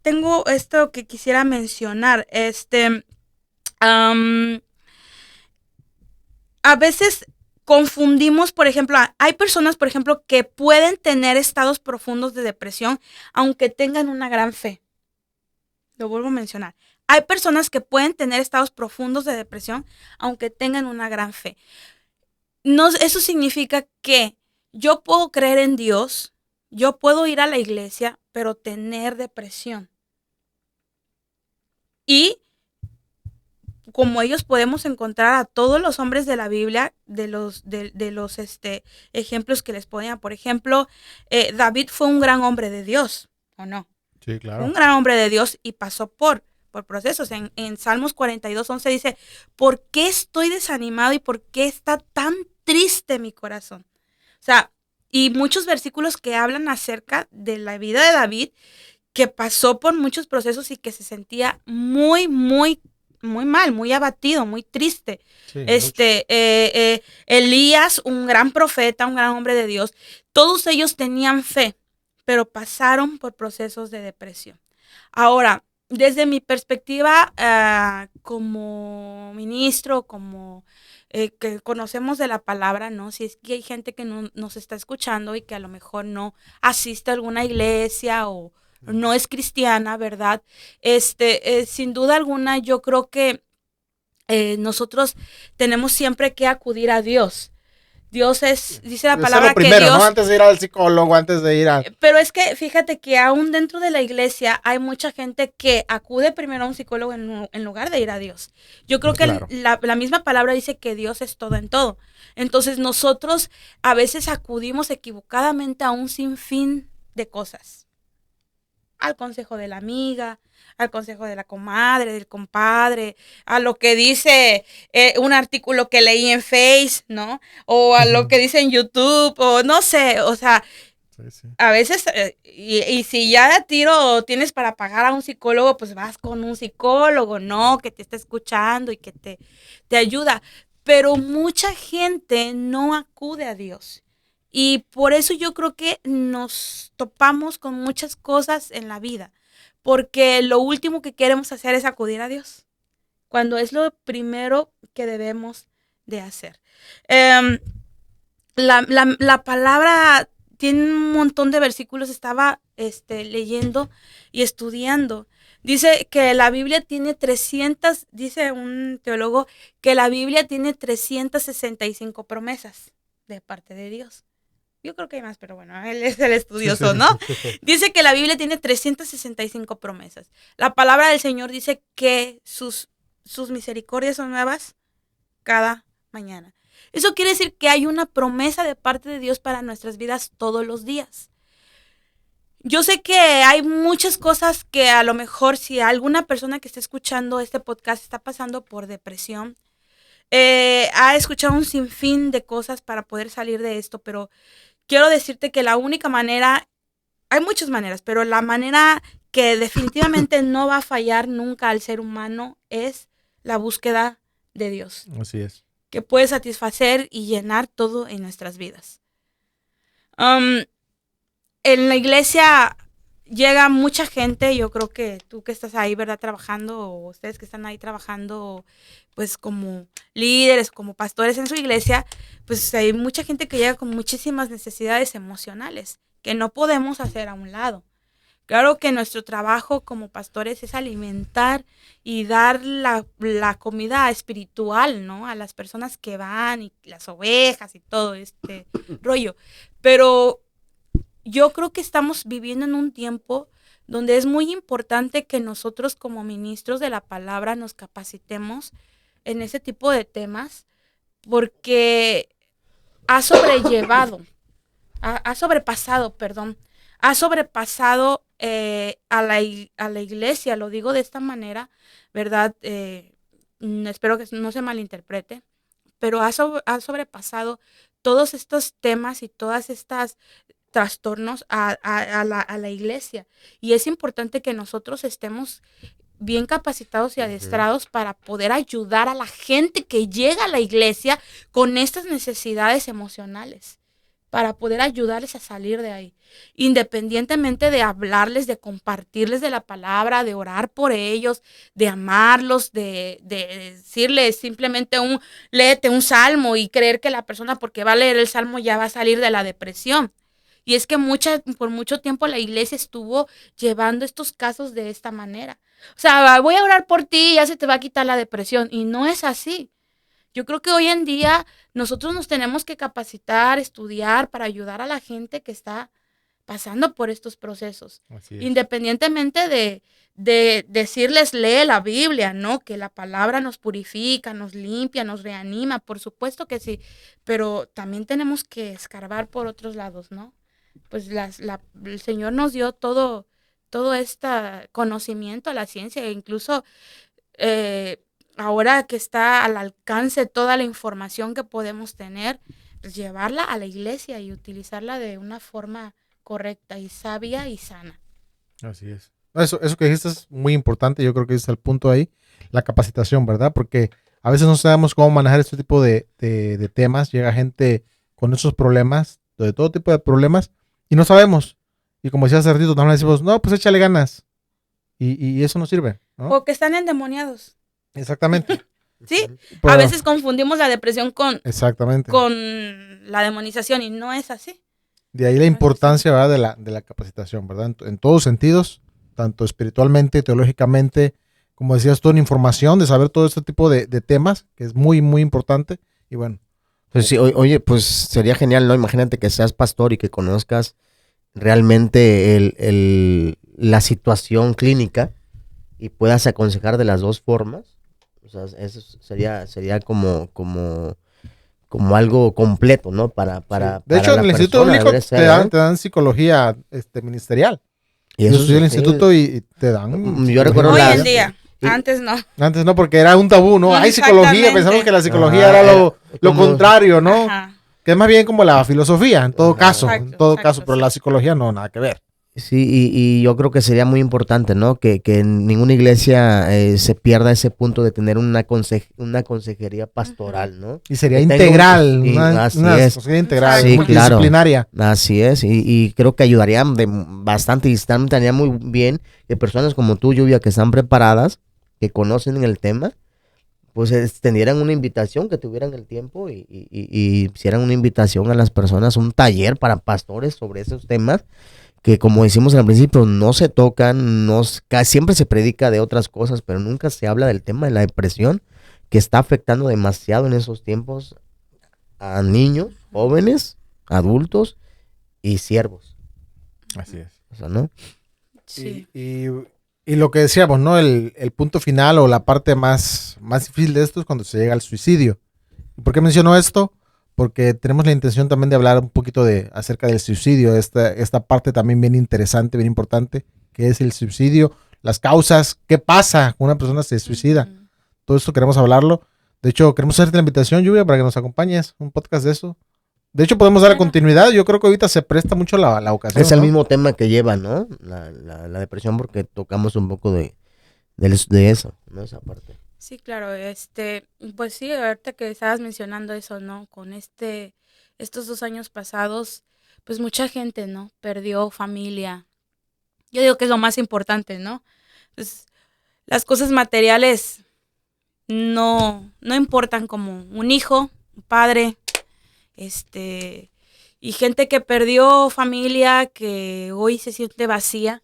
tengo esto que quisiera mencionar, a veces confundimos, por ejemplo, hay personas, por ejemplo, que pueden tener estados profundos de depresión, aunque tengan una gran fe. Lo vuelvo a mencionar. Hay personas que pueden tener estados profundos de depresión aunque tengan una gran fe. No, eso significa que yo puedo creer en Dios, yo puedo ir a la iglesia, pero tener depresión. Y como ellos podemos encontrar a todos los hombres de la Biblia, de los ejemplos que les ponían. Por ejemplo, David fue un gran hombre de Dios, ¿o no? Sí, claro. Un gran hombre de Dios y pasó por procesos. En Salmos 42:11 dice, ¿por qué estoy desanimado y por qué está tan triste mi corazón? O sea, y muchos versículos que hablan acerca de la vida de David, que pasó por muchos procesos y que se sentía muy, muy, muy mal, muy abatido, muy triste. Sí, Elías, un gran profeta, un gran hombre de Dios, todos ellos tenían fe, pero pasaron por procesos de depresión. Ahora, desde mi perspectiva como ministro, como que conocemos de la palabra, ¿no? Si es que hay gente que no nos está escuchando y que a lo mejor no asiste a alguna iglesia o no es cristiana, ¿verdad? Sin duda alguna, yo creo que nosotros tenemos siempre que acudir a Dios. Dios dice la palabra lo primero, que Dios, ¿no? Antes de ir al psicólogo, antes de ir a... pero es que fíjate que aún dentro de la iglesia hay mucha gente que acude primero a un psicólogo en lugar de ir a Dios. Yo creo que Claro. la misma palabra dice que Dios es todo en todo. Entonces nosotros a veces acudimos equivocadamente a un sinfín de cosas. Al consejo de la amiga, al consejo de la comadre, del compadre, a lo que dice un artículo que leí en Face, ¿no? O a lo que dice en YouTube, o no sé, o sea, Sí. a veces, y si ya de tiro tienes para pagar a un psicólogo, pues vas con un psicólogo, ¿no? Que te está escuchando y que te ayuda. Pero mucha gente no acude a Dios. Y por eso yo creo que nos topamos con muchas cosas en la vida. Porque lo último que queremos hacer es acudir a Dios. Cuando es lo primero que debemos de hacer. La palabra tiene un montón de versículos, estaba leyendo y estudiando. Dice que la Biblia tiene 300, dice un teólogo, que la Biblia tiene 365 promesas de parte de Dios. Yo creo que hay más, pero bueno, él es el estudioso, ¿no? Dice que la Biblia tiene 365 promesas. La palabra del Señor dice que sus misericordias son nuevas cada mañana. Eso quiere decir que hay una promesa de parte de Dios para nuestras vidas todos los días. Yo sé que hay muchas cosas que a lo mejor si alguna persona que esté escuchando este podcast está pasando por depresión, ha escuchado un sinfín de cosas para poder salir de esto, pero quiero decirte que la única manera, hay muchas maneras, pero la manera que definitivamente no va a fallar nunca al ser humano es la búsqueda de Dios. Así es. Que puede satisfacer y llenar todo en nuestras vidas. En la iglesia llega mucha gente, yo creo que tú que estás ahí, ¿verdad? Trabajando, o ustedes que están ahí trabajando, pues como líderes, como pastores en su iglesia, pues hay mucha gente que llega con muchísimas necesidades emocionales que no podemos hacer a un lado. Claro que nuestro trabajo como pastores es alimentar y dar la comida espiritual, ¿no? A las personas que van y las ovejas y todo este rollo. Pero yo creo que estamos viviendo en un tiempo donde es muy importante que nosotros como ministros de la palabra nos capacitemos en ese tipo de temas porque ha sobrepasado a la iglesia, lo digo de esta manera, ¿verdad? Espero que no se malinterprete, pero ha sobrepasado todos estos temas y todas estas trastornos a la iglesia. Y es importante que nosotros estemos bien capacitados y adestrados para poder ayudar a la gente que llega a la iglesia con estas necesidades emocionales, para poder ayudarles a salir de ahí, independientemente de hablarles, de compartirles de la palabra, de orar por ellos, de amarlos, de decirles simplemente léete un salmo y creer que la persona porque va a leer el salmo ya va a salir de la depresión. Y es que por mucho tiempo la iglesia estuvo llevando estos casos de esta manera. O sea, voy a orar por ti y ya se te va a quitar la depresión. Y no es así. Yo creo que hoy en día nosotros nos tenemos que capacitar, estudiar para ayudar a la gente que está pasando por estos procesos. Así es. Independientemente de decirles, lee la Biblia, ¿no? Que la palabra nos purifica, nos limpia, nos reanima, por supuesto que sí, pero también tenemos que escarbar por otros lados, ¿no? Pues el Señor nos dio todo este conocimiento a la ciencia, e incluso ahora que está al alcance toda la información que podemos tener, pues llevarla a la iglesia y utilizarla de una forma correcta y sabia y sana. Así es. Eso que dijiste es muy importante, yo creo que ese es el punto ahí, la capacitación, ¿verdad? Porque a veces no sabemos cómo manejar este tipo de temas, llega gente con esos problemas, de todo tipo de problemas, y no sabemos. Y como decía hace ratito, también decimos, no, pues échale ganas. Y eso no sirve, ¿no? O que están endemoniados. Exactamente. Sí, Pero- a veces confundimos la depresión Exactamente. con la demonización y no es así. De ahí la importancia, ¿verdad? de la capacitación, ¿verdad? En todos sentidos, tanto espiritualmente, teológicamente, como decías tú, en información, de saber todo este tipo de temas, que es muy, muy importante. Y bueno, Pues sí, oye, pues sería genial, ¿no? Imagínate que seas pastor y que conozcas realmente la situación clínica y puedas aconsejar de las dos formas. O sea, eso sería como algo completo, ¿no? Para de hecho, la en el Instituto persona, Bíblico debería ser, te dan psicología ministerial. Y Yo eso estudié en el sí. instituto y te dan. Yo psicología recuerdo Hoy las- en día, y- antes no. Antes no, porque era un tabú, ¿no? Hay psicología, Exactamente. pensamos que la psicología Ajá, era lo como- contrario, ¿no? Ajá. Que es más bien como la filosofía, en todo Ajá. caso, Exacto, pero sí. la psicología no, nada que ver. Sí, y yo creo que sería muy importante, ¿no? Que en ninguna iglesia se pierda ese punto de tener una consejería pastoral, ¿no? Y sería Que tenga integral, y así una es. consejería integral, Sí, multidisciplinaria. Así es, y creo que ayudaría bastante y estaría muy bien que personas como tú, Lluvia, que están preparadas, que conocen el tema, pues extendieran una invitación, que tuvieran el tiempo y hicieran una invitación a las personas, un taller para pastores sobre esos temas, que como decimos al principio, no se tocan, siempre se predica de otras cosas, pero nunca se habla del tema de la depresión, que está afectando demasiado en esos tiempos a niños, jóvenes, adultos y siervos. Así es. O sea, ¿no? Sí. Y lo que decíamos, ¿no? El punto final o la parte más difícil de esto es cuando se llega al suicidio. ¿Y por qué menciono esto? Porque tenemos la intención también de hablar un poquito acerca del suicidio, esta parte también bien interesante, bien importante, que es el suicidio, las causas, qué pasa cuando una persona se suicida. Ujú. Todo esto queremos hablarlo. De hecho, queremos hacerte la invitación, Lluvia, para que nos acompañes, un podcast de eso. De hecho, podemos dar Claro. continuidad. Yo creo que ahorita se presta mucho la ocasión. Es el ¿no? mismo tema que lleva, ¿no? La depresión, porque tocamos un poco de eso, ¿no? Esa parte. Sí, claro, pues sí, ahorita que estabas mencionando eso, ¿no? Con estos 2 años pasados, pues mucha gente, ¿no? Perdió familia. Yo digo que es lo más importante, ¿no? Pues las cosas materiales no importan, como un hijo, un padre, y gente que perdió familia, que hoy se siente vacía,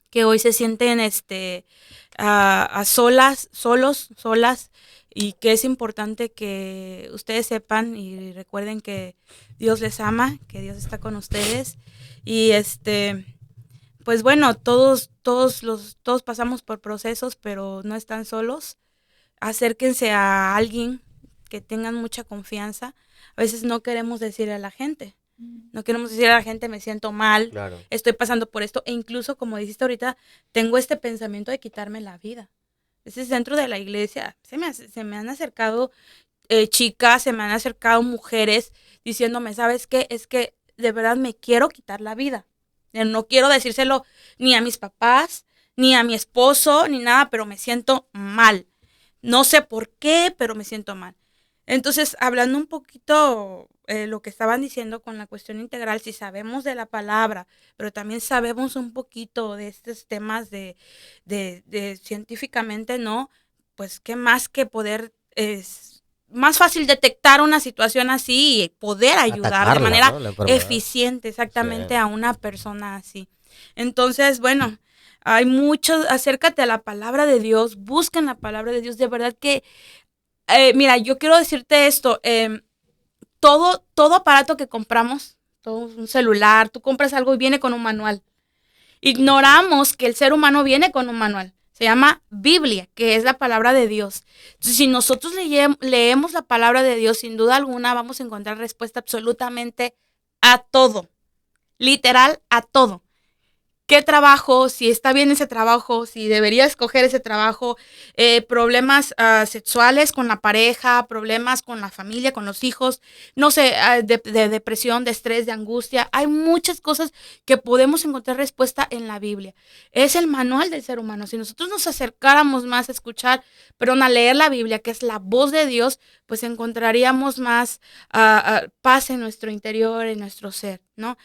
que hoy se sienten solas, y que es importante que ustedes sepan y recuerden que Dios les ama, que Dios está con ustedes, y pues bueno, todos pasamos por procesos, pero no están solos. Acérquense a alguien que tengan mucha confianza. A veces no queremos decirle a la gente. No queremos decirle a la gente, me siento mal, Claro. estoy pasando por esto. E incluso, como dijiste ahorita, tengo este pensamiento de quitarme la vida. Ese es dentro de la iglesia. Se me han acercado chicas, se me han acercado mujeres diciéndome, ¿sabes qué? Es que de verdad me quiero quitar la vida. No quiero decírselo ni a mis papás, ni a mi esposo, ni nada, pero me siento mal. No sé por qué, pero me siento mal. Entonces, hablando un poquito lo que estaban diciendo con la cuestión integral, si sabemos de la palabra, pero también sabemos un poquito de estos temas de científicamente, ¿no? Pues qué más que poder, es más fácil detectar una situación así y poder ayudar de Atacarla, manera ¿no? La enfermedad. eficiente exactamente Sí. a una persona así. Entonces, bueno, Hay mucho, acércate a la palabra de Dios, busca en la palabra de Dios. De verdad que, mira, yo quiero decirte esto, todo aparato que compramos, todo un celular, tú compras algo y viene con un manual. Ignoramos que el ser humano viene con un manual. Se llama Biblia, que es la palabra de Dios. Entonces, si nosotros leemos la palabra de Dios, sin duda alguna vamos a encontrar respuesta absolutamente a todo. Literal, a todo. ¿Qué trabajo? Si está bien ese trabajo, si debería escoger ese trabajo, problemas sexuales con la pareja, problemas con la familia, con los hijos, no sé, de depresión, de estrés, de angustia. Hay muchas cosas que podemos encontrar respuesta en la Biblia. Es el manual del ser humano. Si nosotros nos acercáramos más a escuchar, a leer la Biblia, que es la voz de Dios, pues encontraríamos más paz en nuestro interior, en nuestro ser, ¿no?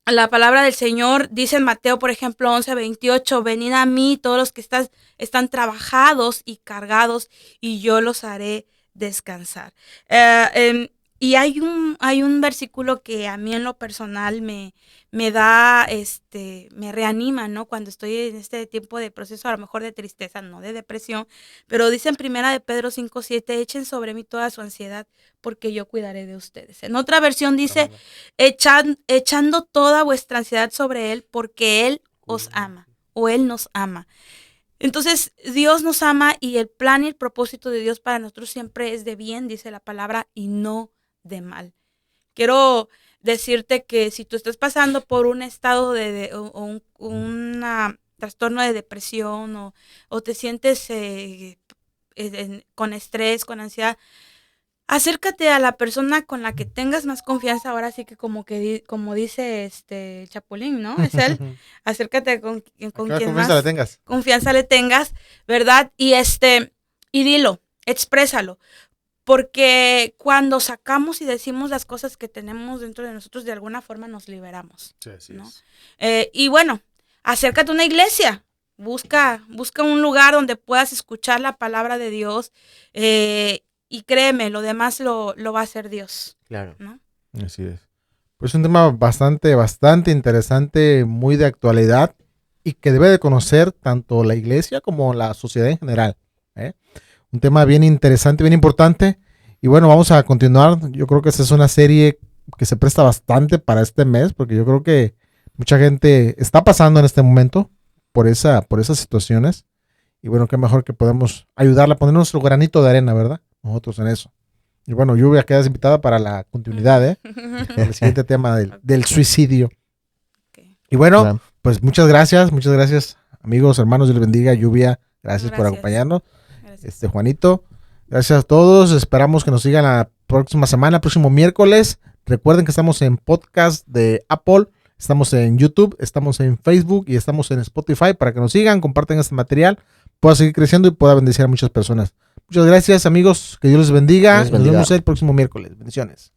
La palabra del Señor dice en Mateo, por ejemplo, 11:28, venid a mí todos los que están trabajados y cargados, y yo los haré descansar. Y hay un versículo que a mí en lo personal me da, me reanima, ¿no? Cuando estoy en este tiempo de proceso, a lo mejor de tristeza, no de depresión, pero dice en 1 de Pedro 5:7, echen sobre mí toda su ansiedad, porque yo cuidaré de ustedes. En otra versión dice, echando toda vuestra ansiedad sobre Él, porque Él os ama, o Él nos ama. Entonces, Dios nos ama y el plan y el propósito de Dios para nosotros siempre es de bien, dice la palabra, y no de mal. Quiero decirte que si tú estás pasando por un estado un trastorno de depresión o te sientes con estrés, con ansiedad, acércate a la persona con la que tengas más confianza. Ahora sí que como dice el Chapulín, ¿no? Es él. Acércate con quien más confianza le tengas, ¿verdad? Y dilo, exprésalo. Porque cuando sacamos y decimos las cosas que tenemos dentro de nosotros, de alguna forma nos liberamos. Sí, así ¿no? Es. Y bueno, acércate a una iglesia. Busca un lugar donde puedas escuchar la palabra de Dios. Y créeme, lo demás lo va a hacer Dios. Claro. ¿No? Así es. Pues un tema bastante interesante, muy de actualidad y que debe de conocer tanto la iglesia como la sociedad en general. Un tema bien interesante, bien importante. Y bueno, vamos a continuar. Yo creo que esta es una serie que se presta bastante para este mes, porque yo creo que mucha gente está pasando en este momento por esas situaciones. Y bueno, qué mejor que podemos ayudarla, poner nuestro granito de arena, ¿verdad? Nosotros en eso. Y bueno, Lluvia, quedas invitada para la continuidad, el siguiente tema del suicidio. Okay. Y bueno, pues muchas gracias, amigos, hermanos, Dios les bendiga. Lluvia, gracias por acompañarnos. Gracias. Juanito, gracias a todos. Esperamos que nos sigan la próxima semana, próximo miércoles. Recuerden que estamos en podcast de Apple, estamos en YouTube, estamos en Facebook y estamos en Spotify para que nos sigan, compartan este material, pueda seguir creciendo y pueda bendecir a muchas personas. Muchas gracias, amigos. Que Dios les bendiga. Nos vemos el próximo miércoles. Bendiciones.